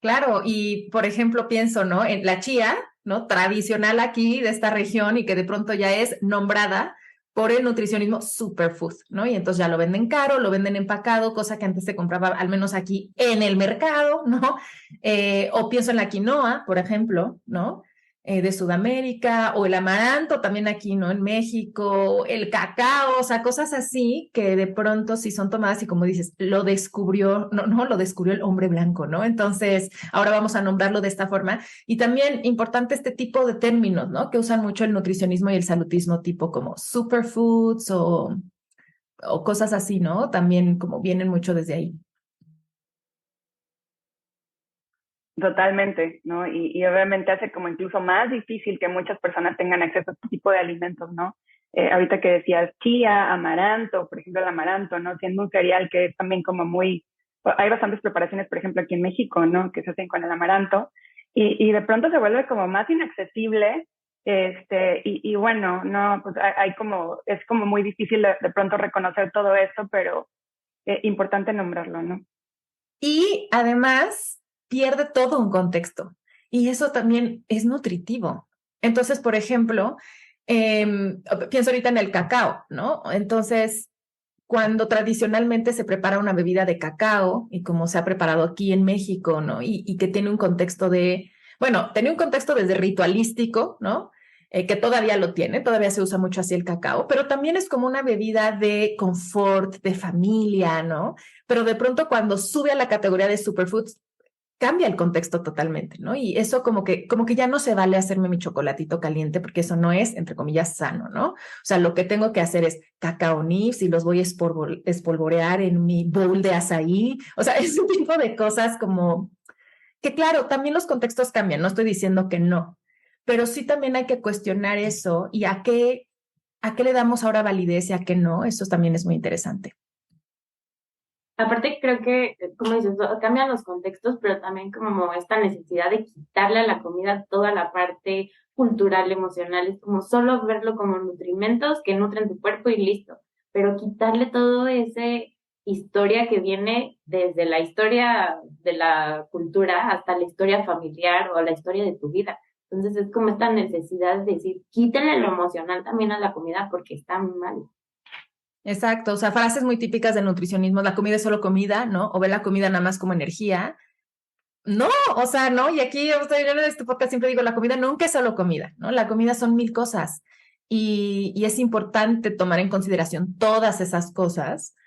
Claro, y por ejemplo pienso, ¿no? En la chía, ¿no? Tradicional aquí de esta región y que de pronto ya es nombrada por el nutricionismo superfood, ¿no? Y entonces ya lo venden caro, lo venden empacado, cosa que antes se compraba al menos aquí en el mercado, ¿no? O pienso en la quinoa, por ejemplo, ¿no? De Sudamérica, o el amaranto también aquí, ¿no? En México, el cacao, o sea, cosas así que de pronto sí son tomadas y como dices, lo descubrió, no, lo descubrió el hombre blanco, ¿no? Entonces, ahora vamos a nombrarlo de esta forma. Y también importante este tipo de términos, ¿no? Que usan mucho el nutricionismo y el salutismo, tipo como superfoods o cosas así, ¿no? También como vienen mucho desde ahí. Totalmente, ¿no? Y obviamente hace como incluso más difícil que muchas personas tengan acceso a este tipo de alimentos, ¿no? Ahorita que decías chía, amaranto, por ejemplo el amaranto, ¿no? Siendo un cereal que es también como muy, hay bastantes preparaciones, por ejemplo aquí en México, ¿no? Que se hacen con el amaranto y de pronto se vuelve como más inaccesible, y bueno, no, pues hay como, es como muy difícil de pronto reconocer todo esto, pero importante nombrarlo, ¿no? Y además pierde todo un contexto y eso también es nutritivo. Entonces, por ejemplo, pienso ahorita en el cacao, ¿no? Entonces, cuando tradicionalmente se prepara una bebida de cacao y como se ha preparado aquí en México, ¿no? Y que tiene un contexto de, bueno, tiene un contexto desde ritualístico, ¿no? Que todavía lo tiene, todavía se usa mucho así el cacao, pero también es como una bebida de confort, de familia, ¿no? Pero de pronto cuando sube a la categoría de superfoods, cambia el contexto totalmente, ¿no? Y eso como que ya no se vale hacerme mi chocolatito caliente porque eso no es, entre comillas, sano, ¿no? O sea, lo que tengo que hacer es cacao nibs y los voy a espolvorear en mi bowl de azaí. O sea, es un tipo de cosas como que, claro, también los contextos cambian, no estoy diciendo que no, pero sí también hay que cuestionar eso y a qué le damos ahora validez y a qué no. Eso también es muy interesante. Aparte, creo que, como dices, cambian los contextos, pero también como esta necesidad de quitarle a la comida toda la parte cultural, emocional, es como solo verlo como nutrimentos que nutren tu cuerpo y listo, pero quitarle todo ese historia que viene desde la historia de la cultura hasta la historia familiar o la historia de tu vida. Entonces es como esta necesidad de decir, quítenle lo emocional también a la comida porque está muy mal. Exacto, o sea, frases muy típicas del nutricionismo, la comida es solo comida, ¿no? O ve la comida nada más como energía. No, o sea, no, y aquí yo en este podcast siempre digo, la comida nunca es solo comida, ¿no? La comida son mil cosas y es importante tomar en consideración todas esas cosas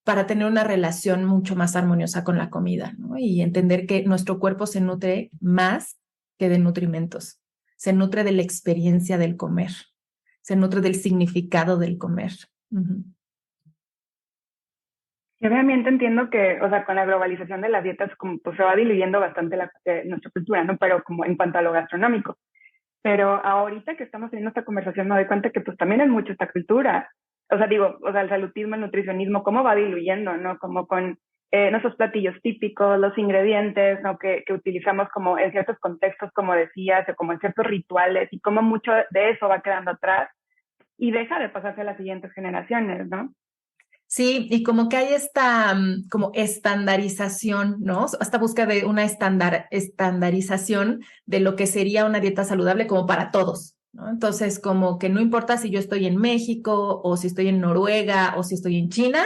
para tener una relación mucho más armoniosa con la comida, ¿no? Y entender que nuestro cuerpo se nutre más que de nutrimentos, se nutre de la experiencia del comer, se nutre del significado del comer. Uh-huh. Y obviamente entiendo que, o sea, con la globalización de las dietas, como pues se va diluyendo bastante nuestra cultura, ¿no? Pero como en cuanto a lo gastronómico. Pero ahorita que estamos teniendo esta conversación me doy cuenta que pues también es mucho esta cultura. O sea, digo, o sea, el salutismo, el nutricionismo, cómo va diluyendo, ¿no? Como con nuestros platillos típicos, los ingredientes, ¿no? Que utilizamos como en ciertos contextos, como decías, o como en ciertos rituales, y cómo mucho de eso va quedando atrás y deja de pasarse a las siguientes generaciones, ¿no? Sí, y como que hay esta como estandarización, ¿no? Esta búsqueda de una estandarización de lo que sería una dieta saludable como para todos, ¿no? Entonces, como que no importa si yo estoy en México o si estoy en Noruega o si estoy en China,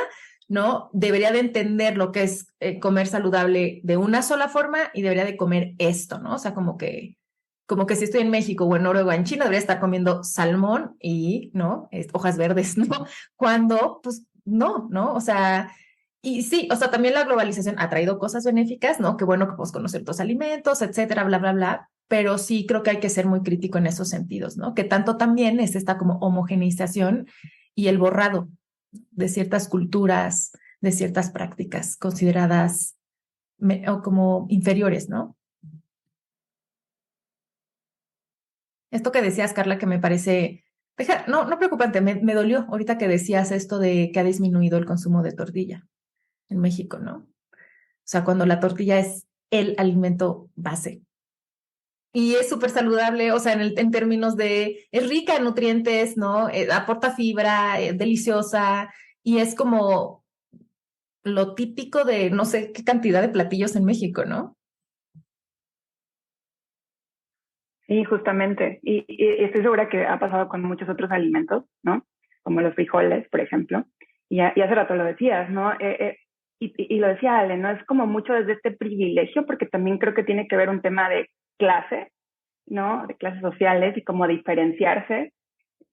¿no? Debería de entender lo que es comer saludable de una sola forma y debería de comer esto, ¿no? O sea, como que si estoy en México o en Noruega o en China, debería estar comiendo salmón y, ¿no? Hojas verdes, ¿no? Cuando, pues, no, ¿no? O sea, y sí, o sea, también la globalización ha traído cosas benéficas, ¿no? Qué bueno que podemos conocer otros alimentos, etcétera, bla, bla, bla. Pero sí creo que hay que ser muy crítico en esos sentidos, ¿no? Que tanto también es esta como homogeneización y el borrado de ciertas culturas, de ciertas prácticas consideradas o como inferiores, ¿no? Esto que decías, Carla, que me parece, no preocupante, me dolió ahorita que decías esto de que ha disminuido el consumo de tortilla en México, ¿no? O sea, cuando la tortilla es el alimento base. Y es súper saludable, o sea, en términos de, es rica en nutrientes, ¿no? Aporta fibra, deliciosa, y es como lo típico de no sé qué cantidad de platillos en México, ¿no? Sí, justamente. Y estoy segura que ha pasado con muchos otros alimentos, ¿no? Como los frijoles, por ejemplo. Y hace rato lo decías, ¿no? Y lo decía Ale, ¿no? Es como mucho desde este privilegio, porque también creo que tiene que ver un tema de clase, ¿no? De clases sociales y como diferenciarse,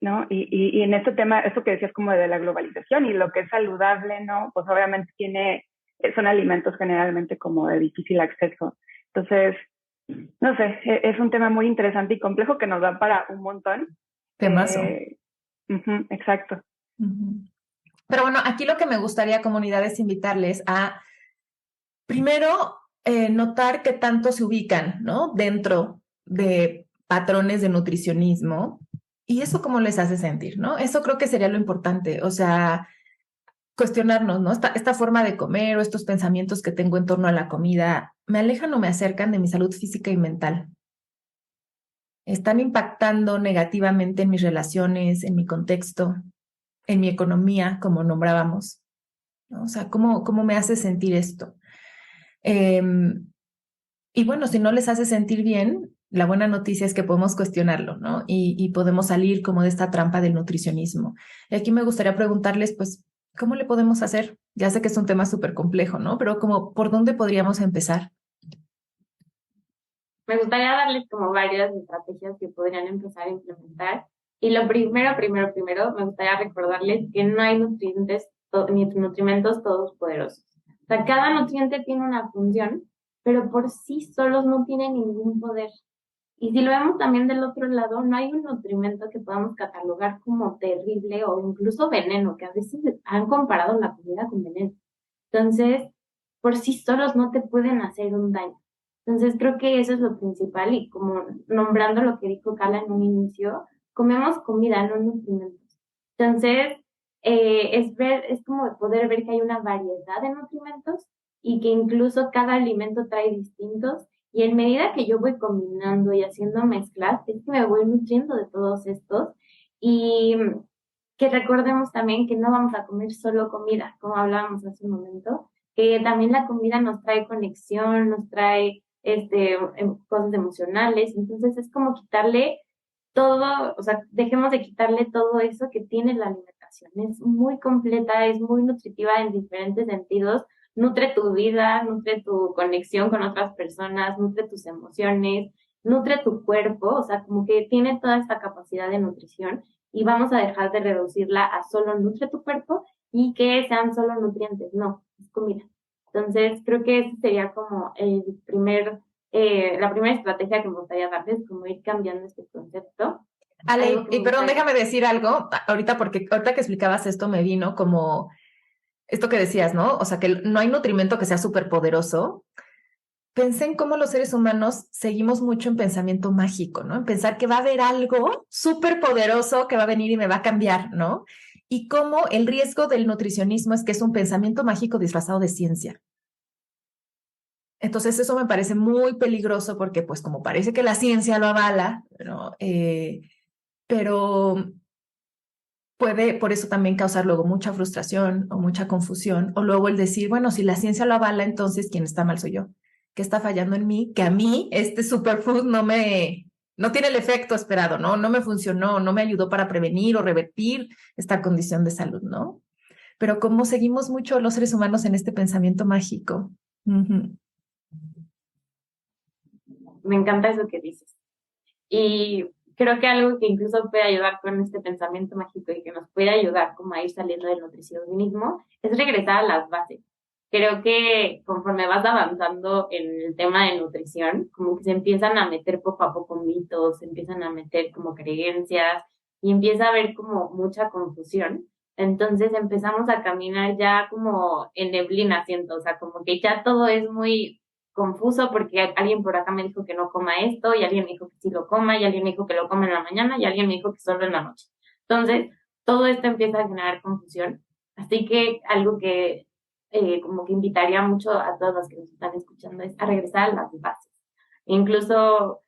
¿no? Y en este tema, esto que decías como de la globalización y lo que es saludable, ¿no? Pues obviamente son alimentos generalmente como de difícil acceso. Entonces, no sé, es un tema muy interesante y complejo que nos da para un montón. Temazo. Exacto. Pero bueno, aquí lo que me gustaría, comunidad, es invitarles a, primero, notar qué tanto se ubican, ¿no? Dentro de patrones de nutricionismo y eso cómo les hace sentir, ¿no? Eso creo que sería lo importante, o sea, cuestionarnos, ¿no? Esta forma de comer o estos pensamientos que tengo en torno a la comida, ¿me alejan o me acercan de mi salud física y mental? ¿Están impactando negativamente en mis relaciones, en mi contexto, en mi economía, como nombrábamos? ¿No? O sea, ¿cómo me hace sentir esto? Y bueno, si no les hace sentir bien, la buena noticia es que podemos cuestionarlo, ¿no? Y podemos salir como de esta trampa del nutricionismo. Y aquí me gustaría preguntarles, pues, ¿cómo le podemos hacer? Ya sé que es un tema súper complejo, ¿no? Pero como, ¿por dónde podríamos empezar? Me gustaría darles como varias estrategias que podrían empezar a implementar. Y lo primero, me gustaría recordarles que no hay nutrientes ni nutrimentos todos poderosos. O sea, cada nutriente tiene una función, pero por sí solos no tienen ningún poder. Y si lo vemos también del otro lado, no hay un nutrimento que podamos catalogar como terrible o incluso veneno, que a veces han comparado la comida con veneno. Entonces, por sí solos no te pueden hacer un daño. Entonces, creo que eso es lo principal y como nombrando lo que dijo Carla en un inicio, comemos comida, no nutrimentos. Entonces, es como poder ver que hay una variedad de nutrimentos y que incluso cada alimento trae distintos y en medida que yo voy combinando y haciendo mezclas, es que me voy nutriendo de todos estos y que recordemos también que no vamos a comer solo comida, como hablábamos hace un momento, que también la comida nos trae conexión, nos trae cosas emocionales, entonces es como quitarle todo, o sea, dejemos de quitarle todo eso que tiene la alimentación. Es muy completa, es muy nutritiva en diferentes sentidos, nutre tu vida, nutre tu conexión con otras personas, nutre tus emociones, nutre tu cuerpo, o sea, como que tiene toda esta capacidad de nutrición y vamos a dejar de reducirla a solo nutre tu cuerpo y que sean solo nutrientes, no, es comida. Entonces, creo que ese sería como la primera estrategia que me gustaría darles, como ir cambiando este concepto. Ale, y perdón, déjame decir algo ahorita, porque ahorita que explicabas esto me vino como esto que decías, ¿no? O sea, que no hay nutrimento que sea súper poderoso. Pensé en cómo los seres humanos seguimos mucho en pensamiento mágico, ¿no? En pensar que va a haber algo súper poderoso que va a venir y me va a cambiar, ¿no? Y cómo el riesgo del nutricionismo es que es un pensamiento mágico disfrazado de ciencia. Entonces eso me parece muy peligroso porque pues como parece que la ciencia lo avala, ¿no? Pero puede por eso también causar luego mucha frustración o mucha confusión, o luego el decir, bueno, si la ciencia lo avala, entonces ¿quién está mal soy yo? ¿Qué está fallando en mí? Que a mí este superfood no tiene el efecto esperado, ¿no? No me funcionó, no me ayudó para prevenir o revertir esta condición de salud, ¿no? pero como seguimos mucho los seres humanos en este pensamiento mágico. Uh-huh. Me encanta eso que dices. Y creo que algo que incluso puede ayudar con este pensamiento mágico y que nos puede ayudar como a ir saliendo del nutricionismo es regresar a las bases. Creo que conforme vas avanzando en el tema de nutrición, como que se empiezan a meter poco a poco mitos, se empiezan a meter como creencias y empieza a haber como mucha confusión. Entonces empezamos a caminar ya como en neblina, siento, o sea, como que ya todo es muy confuso porque alguien por acá me dijo que no coma esto y alguien me dijo que sí lo coma y alguien me dijo que lo coma en la mañana y alguien me dijo que solo en la noche. Entonces, todo esto empieza a generar confusión. Así que algo que como que invitaría mucho a todos los que nos están escuchando es a regresar a las bases. Incluso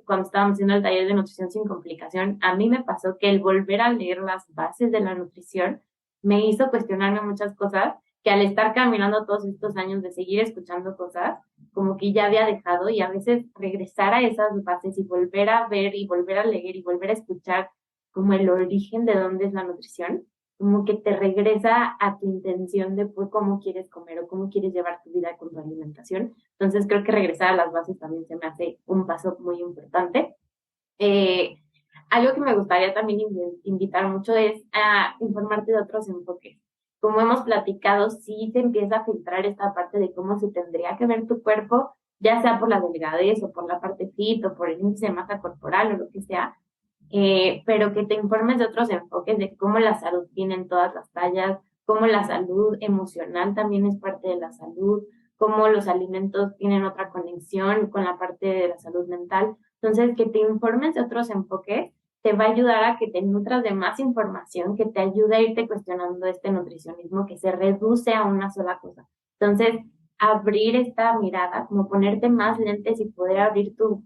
cuando estábamos haciendo el taller de nutrición sin complicación, a mí me pasó que el volver a leer las bases de la nutrición me hizo cuestionarme muchas cosas que al estar caminando todos estos años de seguir escuchando cosas, como que ya había dejado y a veces regresar a esas bases y volver a ver y volver a leer y volver a escuchar como el origen de dónde es la nutrición, como que te regresa a tu intención de pues, cómo quieres comer o cómo quieres llevar tu vida con tu alimentación. Entonces creo que regresar a las bases también se me hace un paso muy importante. Algo que me gustaría también invitar mucho es a informarte de otros enfoques. Como hemos platicado, sí se empieza a filtrar esta parte de cómo se tendría que ver tu cuerpo, ya sea por la delgadez o por la parte fit o por el índice de masa corporal o lo que sea, pero que te informes de otros enfoques de cómo la salud tiene en todas las tallas, cómo la salud emocional también es parte de la salud, cómo los alimentos tienen otra conexión con la parte de la salud mental. Entonces, que te informes de otros enfoques te va a ayudar a que te nutras de más información, que te ayude a irte cuestionando este nutricionismo que se reduce a una sola cosa. Entonces, abrir esta mirada, como ponerte más lentes y poder abrir tu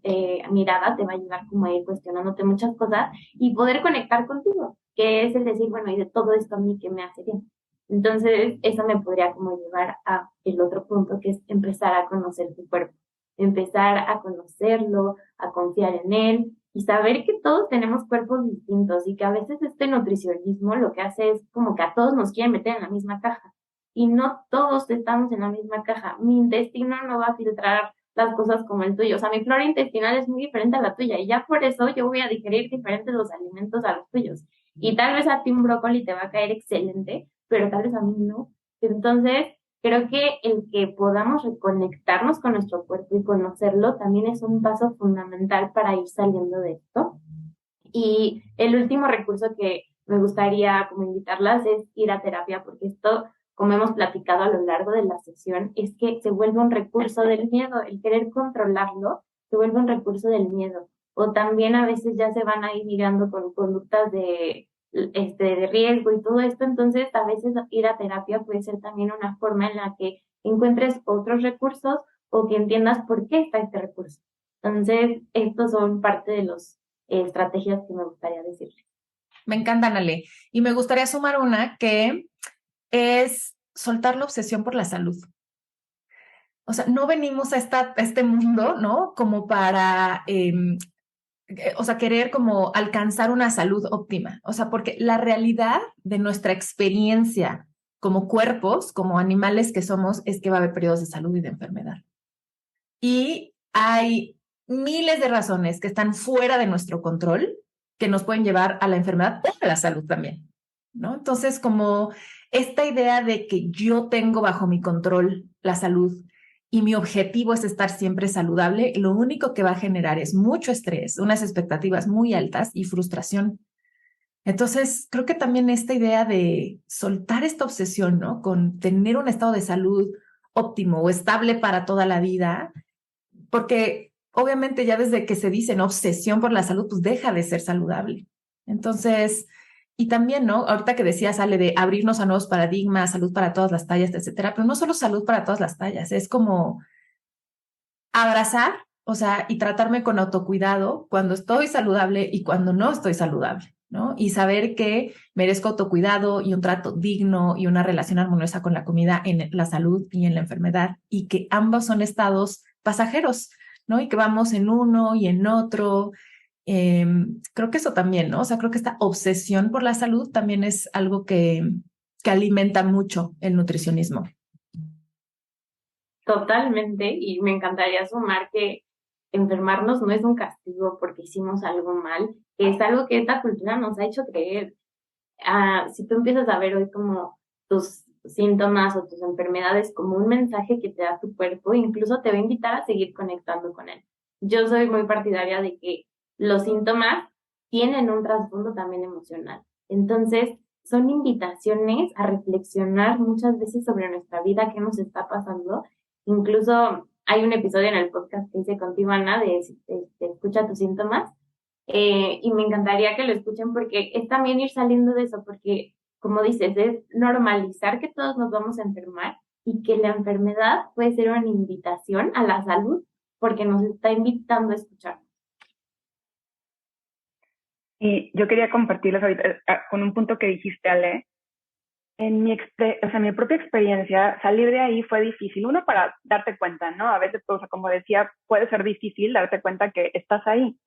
mirada, te va a ayudar como a ir cuestionándote muchas cosas y poder conectar contigo, que es el decir, bueno, y de todo esto a mí, ¿qué me hace bien? Entonces, eso me podría como llevar a el otro punto, que es empezar a conocer tu cuerpo, empezar a conocerlo, a confiar en él y saber que todos tenemos cuerpos distintos y que a veces este nutricionismo lo que hace es como que a todos nos quieren meter en la misma caja y no todos estamos en la misma caja. Mi intestino no va a filtrar las cosas como el tuyo, o sea, mi flora intestinal es muy diferente a la tuya y ya por eso yo voy a digerir diferentes los alimentos a los tuyos y tal vez a ti un brócoli te va a caer excelente, pero tal vez a mí no. Entonces, creo que el que podamos reconectarnos con nuestro cuerpo y conocerlo también es un paso fundamental para ir saliendo de esto. Y el último recurso que me gustaría como invitarlas es ir a terapia, porque esto, como hemos platicado a lo largo de la sesión, es que se vuelve un recurso del miedo. El querer controlarlo se vuelve un recurso del miedo. O también a veces ya se van a ir ligando con conductas de riesgo y todo esto, entonces a veces ir a terapia puede ser también una forma en la que encuentres otros recursos o que entiendas por qué está este recurso. Entonces, estos son parte de las estrategias que me gustaría decirles. Me encanta, Ale. Y me gustaría sumar una que es soltar la obsesión por la salud. O sea, no venimos a este mundo, ¿no? Como para o sea, querer como alcanzar una salud óptima. O sea, porque la realidad de nuestra experiencia como cuerpos, como animales que somos, es que va a haber periodos de salud y de enfermedad. Y hay miles de razones que están fuera de nuestro control que nos pueden llevar a la enfermedad o a la salud también, ¿no? Entonces, como esta idea de que yo tengo bajo mi control la salud y mi objetivo es estar siempre saludable, lo único que va a generar es mucho estrés, unas expectativas muy altas y frustración. Entonces, creo que también esta idea de soltar esta obsesión, ¿no? Con tener un estado de salud óptimo o estable para toda la vida, porque obviamente ya desde que se dice, ¿no? Obsesión por la salud, pues deja de ser saludable. Entonces, y también, ¿no? Ahorita que decías, Ale, de abrirnos a nuevos paradigmas, salud para todas las tallas, etcétera, pero no solo salud para todas las tallas, es como abrazar, o sea, y tratarme con autocuidado cuando estoy saludable y cuando no estoy saludable, ¿no? Y saber que merezco autocuidado y un trato digno y una relación armoniosa con la comida en la salud y en la enfermedad, y que ambos son estados pasajeros, ¿no? Y que vamos en uno y en otro. Creo que eso también, ¿no? O sea, creo que esta obsesión por la salud también es algo que que alimenta mucho el nutricionismo. Totalmente, y me encantaría sumar que enfermarnos no es un castigo porque hicimos algo mal, que es algo que esta cultura nos ha hecho creer. Si tú empiezas a ver hoy como tus síntomas o tus enfermedades como un mensaje que te da tu cuerpo, incluso te va a invitar a seguir conectando con él. Yo soy muy partidaria de que los síntomas tienen un trasfondo también emocional. Entonces, son invitaciones a reflexionar muchas veces sobre nuestra vida, qué nos está pasando. Incluso hay un episodio en el podcast que hice contigo, Ana, de escucha tus síntomas. Y me encantaría que lo escuchen porque es también ir saliendo de eso, porque como dices, es normalizar que todos nos vamos a enfermar y que la enfermedad puede ser una invitación a la salud porque nos está invitando a escuchar. Y yo quería compartirles ahorita con un punto que dijiste, Ale. En mi propia experiencia, salir de ahí fue difícil. Uno, para darte cuenta, ¿no? A veces, pues, como decía, puede ser difícil darte cuenta que estás ahí.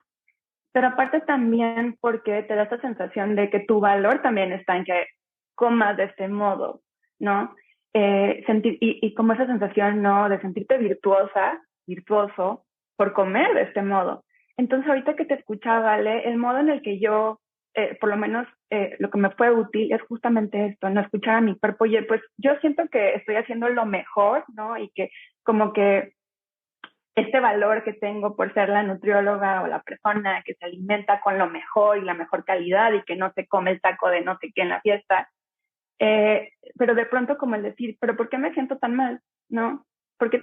Pero aparte también porque te da esta sensación de que tu valor también está en que comas de este modo, ¿no? Y como esa sensación, ¿no? De sentirte virtuoso por comer de este modo. Entonces, ahorita que te escuchaba, Ale, el modo en el que yo, por lo menos lo que me fue útil es justamente esto, no escuchar a mi cuerpo. Oye, pues yo siento que estoy haciendo lo mejor, ¿no? Y que como que este valor que tengo por ser la nutrióloga o la persona que se alimenta con lo mejor y la mejor calidad y que no se come el taco de no sé qué en la fiesta, pero de pronto como el decir, pero ¿por qué me siento tan mal? ¿No? ¿Por qué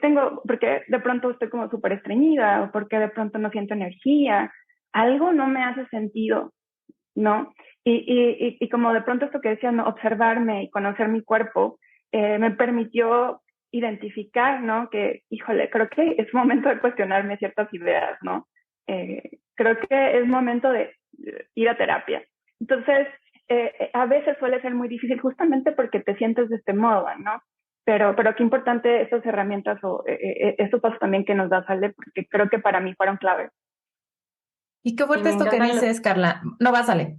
de pronto estoy como súper estreñida o por qué de pronto no siento energía? Algo no me hace sentido, ¿no? Y como de pronto esto que decía, ¿no? Observarme y conocer mi cuerpo, me permitió identificar, ¿no? Que, híjole, creo que es momento de cuestionarme ciertas ideas, ¿no? Creo que es momento de ir a terapia. Entonces, a veces suele ser muy difícil justamente porque te sientes de este modo, ¿no? Pero qué importante estas herramientas o estos pasos también que nos da Ale, porque creo que para mí fueron clave. Y qué fuerte esto que dices, Carla. No, vas, Ale.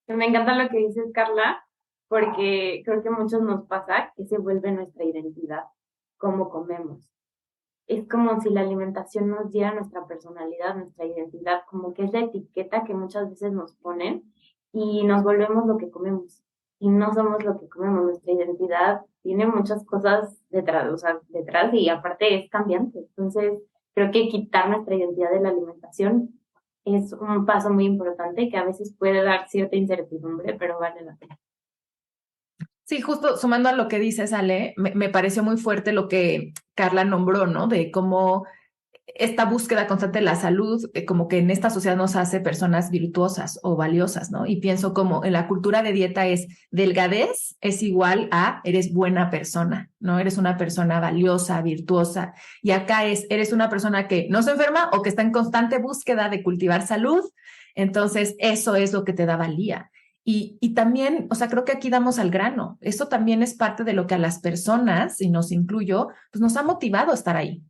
Me encanta lo que dices, Carla, porque creo que a muchos nos pasa que se vuelve nuestra identidad, cómo comemos. Es como si la alimentación nos diera nuestra personalidad, nuestra identidad, como que es la etiqueta que muchas veces nos ponen y nos volvemos lo que comemos. Y no somos lo que comemos, nuestra identidad tiene muchas cosas detrás, y aparte es cambiante. Entonces, creo que quitar nuestra identidad de la alimentación es un paso muy importante que a veces puede dar cierta incertidumbre, pero vale la pena. Sí, justo sumando a lo que dices, Ale, me pareció muy fuerte lo que Carla nombró, ¿no? De cómo esta búsqueda constante de la salud, como que en esta sociedad nos hace personas virtuosas o valiosas, ¿no? Y pienso como en la cultura de dieta es delgadez es igual a eres buena persona, ¿no? Eres una persona valiosa, virtuosa. Y acá eres una persona que no se enferma o que está en constante búsqueda de cultivar salud. Entonces, eso es lo que te da valía. Y también, o sea, creo que aquí damos al grano. Eso también es parte de lo que a las personas, y nos incluyo, pues nos ha motivado a estar ahí,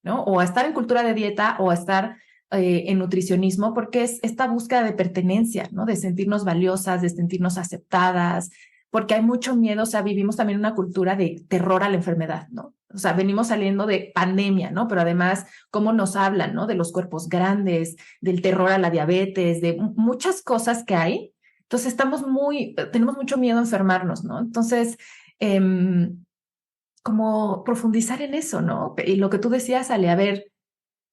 ¿no? O a estar en cultura de dieta o a estar en nutricionismo, porque es esta búsqueda de pertenencia, ¿no? De sentirnos valiosas, de sentirnos aceptadas, porque hay mucho miedo, o sea, vivimos también una cultura de terror a la enfermedad, ¿no? O sea, venimos saliendo de pandemia, ¿no? Pero además, cómo nos hablan, ¿no? De los cuerpos grandes, del terror a la diabetes, de muchas cosas que hay. Entonces, tenemos mucho miedo a enfermarnos, ¿no? Entonces, como profundizar en eso, ¿no? Y lo que tú decías, Ale, a ver,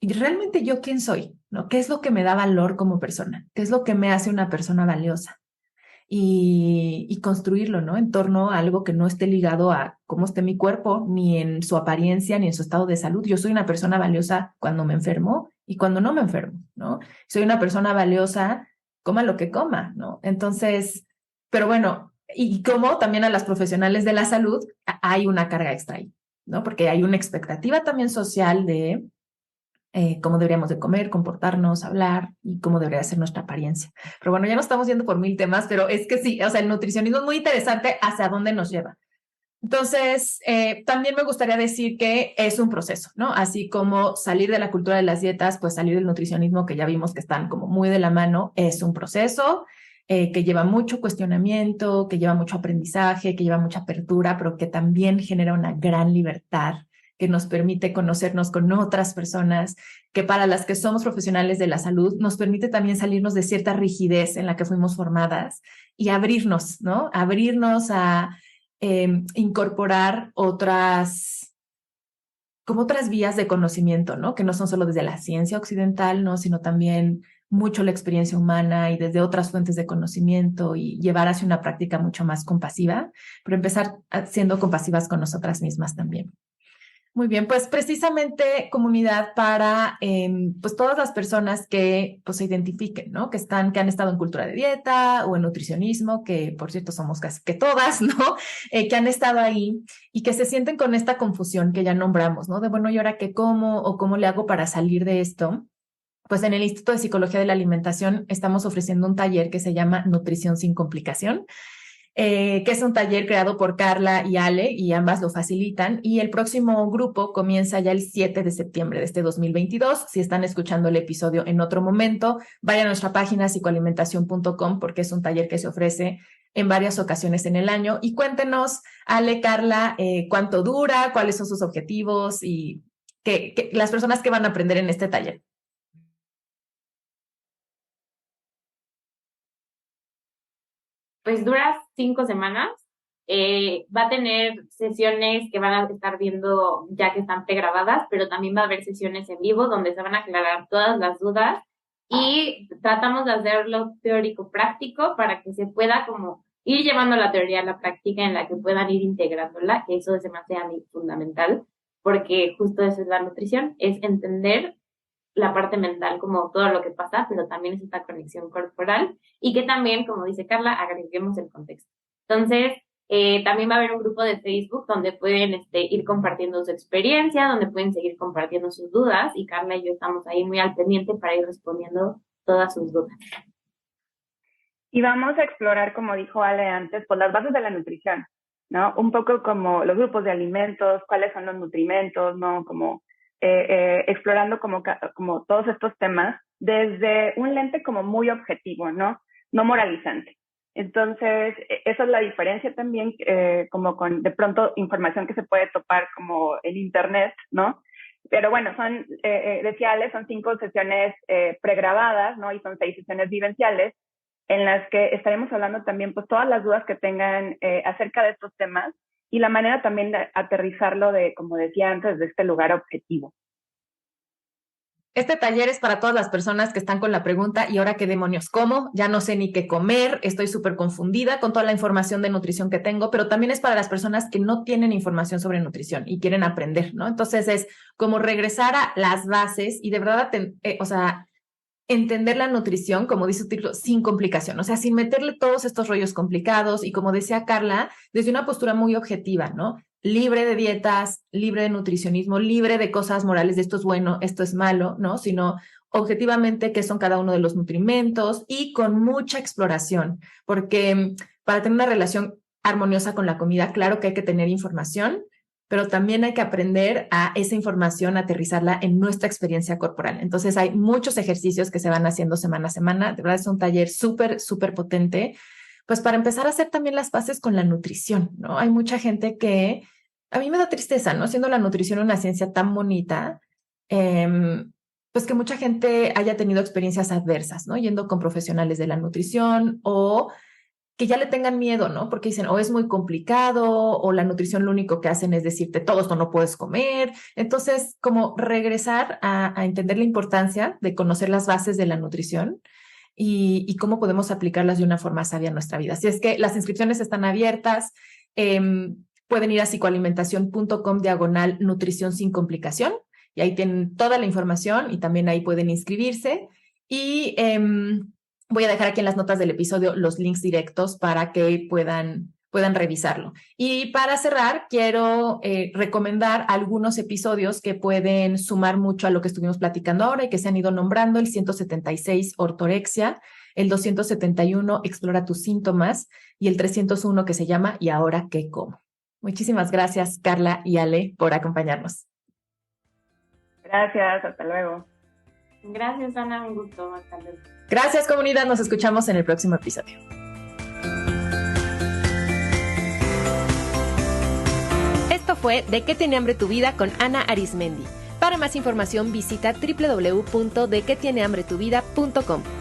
¿y realmente yo quién soy? ¿No? ¿Qué es lo que me da valor como persona? ¿Qué es lo que me hace una persona valiosa? Y construirlo, ¿no? En torno a algo que no esté ligado a cómo esté mi cuerpo, ni en su apariencia, ni en su estado de salud. Yo soy una persona valiosa cuando me enfermo y cuando no me enfermo, ¿no? Soy una persona valiosa, coma lo que coma, ¿no? Entonces, pero bueno, y como también a las profesionales de la salud hay una carga extra ahí, ¿no? Porque hay una expectativa también social de cómo deberíamos de comer, comportarnos, hablar y cómo debería ser nuestra apariencia. Pero bueno, ya nos estamos yendo por 1000 temas, pero es que sí, o sea, el nutricionismo es muy interesante hacia dónde nos lleva. Entonces, también me gustaría decir que es un proceso, ¿no? Así como salir de la cultura de las dietas, pues salir del nutricionismo, que ya vimos que están como muy de la mano, es un proceso. que lleva mucho cuestionamiento, que lleva mucho aprendizaje, que lleva mucha apertura, pero que también genera una gran libertad, que nos permite conocernos con otras personas, que para las que somos profesionales de la salud nos permite también salirnos de cierta rigidez en la que fuimos formadas y abrirnos, ¿no? Abrirnos a incorporar como otras vías de conocimiento, ¿no? Que no son solo desde la ciencia occidental, ¿no? Sino también mucho la experiencia humana y desde otras fuentes de conocimiento y llevar hacia una práctica mucho más compasiva, pero empezar siendo compasivas con nosotras mismas también. Muy bien, pues precisamente comunidad para pues todas las personas que pues se identifiquen, ¿no? Que han estado en cultura de dieta o en nutricionismo, que por cierto somos casi que todas, ¿no? Que han estado ahí y que se sienten con esta confusión que ya nombramos, ¿no? De bueno, ¿y ahora qué como o cómo le hago para salir de esto? Pues en el Instituto de Psicología de la Alimentación estamos ofreciendo un taller que se llama Nutrición sin Complicación, que es un taller creado por Carla y Ale, y ambas lo facilitan. Y el próximo grupo comienza ya el 7 de septiembre de este 2022. Si están escuchando el episodio en otro momento, vayan a nuestra página psicoalimentación.com porque es un taller que se ofrece en varias ocasiones en el año. Y cuéntenos, Ale, Carla, cuánto dura, cuáles son sus objetivos y las personas que van a aprender en este taller. Pues dura 5 semanas. Va a tener sesiones que van a estar viendo ya que están pregrabadas, pero también va a haber sesiones en vivo donde se van a aclarar todas las dudas y tratamos de hacerlo teórico práctico para que se pueda como ir llevando la teoría a la práctica en la que puedan ir integrándola, que eso se me hace a mí fundamental, porque justo eso es la nutrición, es entender la parte mental como todo lo que pasa, pero también es esta conexión corporal y que también, como dice Carla, agreguemos el contexto. Entonces, también va a haber un grupo de Facebook donde pueden ir compartiendo su experiencia, donde pueden seguir compartiendo sus dudas y Carla y yo estamos ahí muy al pendiente para ir respondiendo todas sus dudas. Y vamos a explorar, como dijo Ale antes, pues las bases de la nutrición, ¿no? Un poco como los grupos de alimentos, cuáles son los nutrimentos, ¿no? Como explorando como todos estos temas desde un lente como muy objetivo, ¿no? No moralizante. Entonces, esa es la diferencia también, como con de pronto información que se puede topar como en internet, ¿no? Pero bueno, decía Ale, son 5 sesiones pregrabadas, ¿no? Y son 6 sesiones vivenciales en las que estaremos hablando también, pues, todas las dudas que tengan acerca de estos temas y la manera también de aterrizarlo como decía antes, de este lugar objetivo. Este taller es para todas las personas que están con la pregunta, ¿y ahora qué demonios como? Ya no sé ni qué comer, estoy súper confundida con toda la información de nutrición que tengo, pero también es para las personas que no tienen información sobre nutrición y quieren aprender, ¿no? Entonces es como regresar a las bases y de verdad, entender la nutrición, como dice su título, sin complicación, o sea, sin meterle todos estos rollos complicados y como decía Carla, desde una postura muy objetiva, ¿no? Libre de dietas, libre de nutricionismo, libre de cosas morales de esto es bueno, esto es malo, ¿no? Sino objetivamente qué son cada uno de los nutrimentos y con mucha exploración, porque para tener una relación armoniosa con la comida, claro que hay que tener información, pero también hay que aprender a esa información, aterrizarla en nuestra experiencia corporal. Entonces hay muchos ejercicios que se van haciendo semana a semana. De verdad es un taller súper, súper potente, pues para empezar a hacer también las bases con la nutrición, ¿no? Hay mucha gente que, a mí me da tristeza, ¿no? Siendo la nutrición una ciencia tan bonita, pues que mucha gente haya tenido experiencias adversas, ¿no? Yendo con profesionales de la nutrición o que ya le tengan miedo, ¿no? Porque dicen, o es muy complicado, o la nutrición lo único que hacen es decirte, todo esto no puedes comer. Entonces, como regresar a entender la importancia de conocer las bases de la nutrición y cómo podemos aplicarlas de una forma sabia en nuestra vida. Así es que las inscripciones están abiertas. Pueden ir a psicoalimentación.com/nutrición sin complicación y ahí tienen toda la información y también ahí pueden inscribirse. Y voy a dejar aquí en las notas del episodio los links directos para que puedan revisarlo. Y para cerrar, quiero recomendar algunos episodios que pueden sumar mucho a lo que estuvimos platicando ahora y que se han ido nombrando: el 176, ortorexia, el 271, explora tus síntomas, y el 301, que se llama ¿y ahora qué como? Muchísimas gracias, Carla y Ale, por acompañarnos. Gracias, hasta luego. Gracias, Ana, un gusto. Hasta luego. Gracias, comunidad. Nos escuchamos en el próximo episodio. Esto fue ¿De qué tiene hambre tu vida? Con Ana Arizmendi. Para más información visita www.dequetienehambretuvida.com.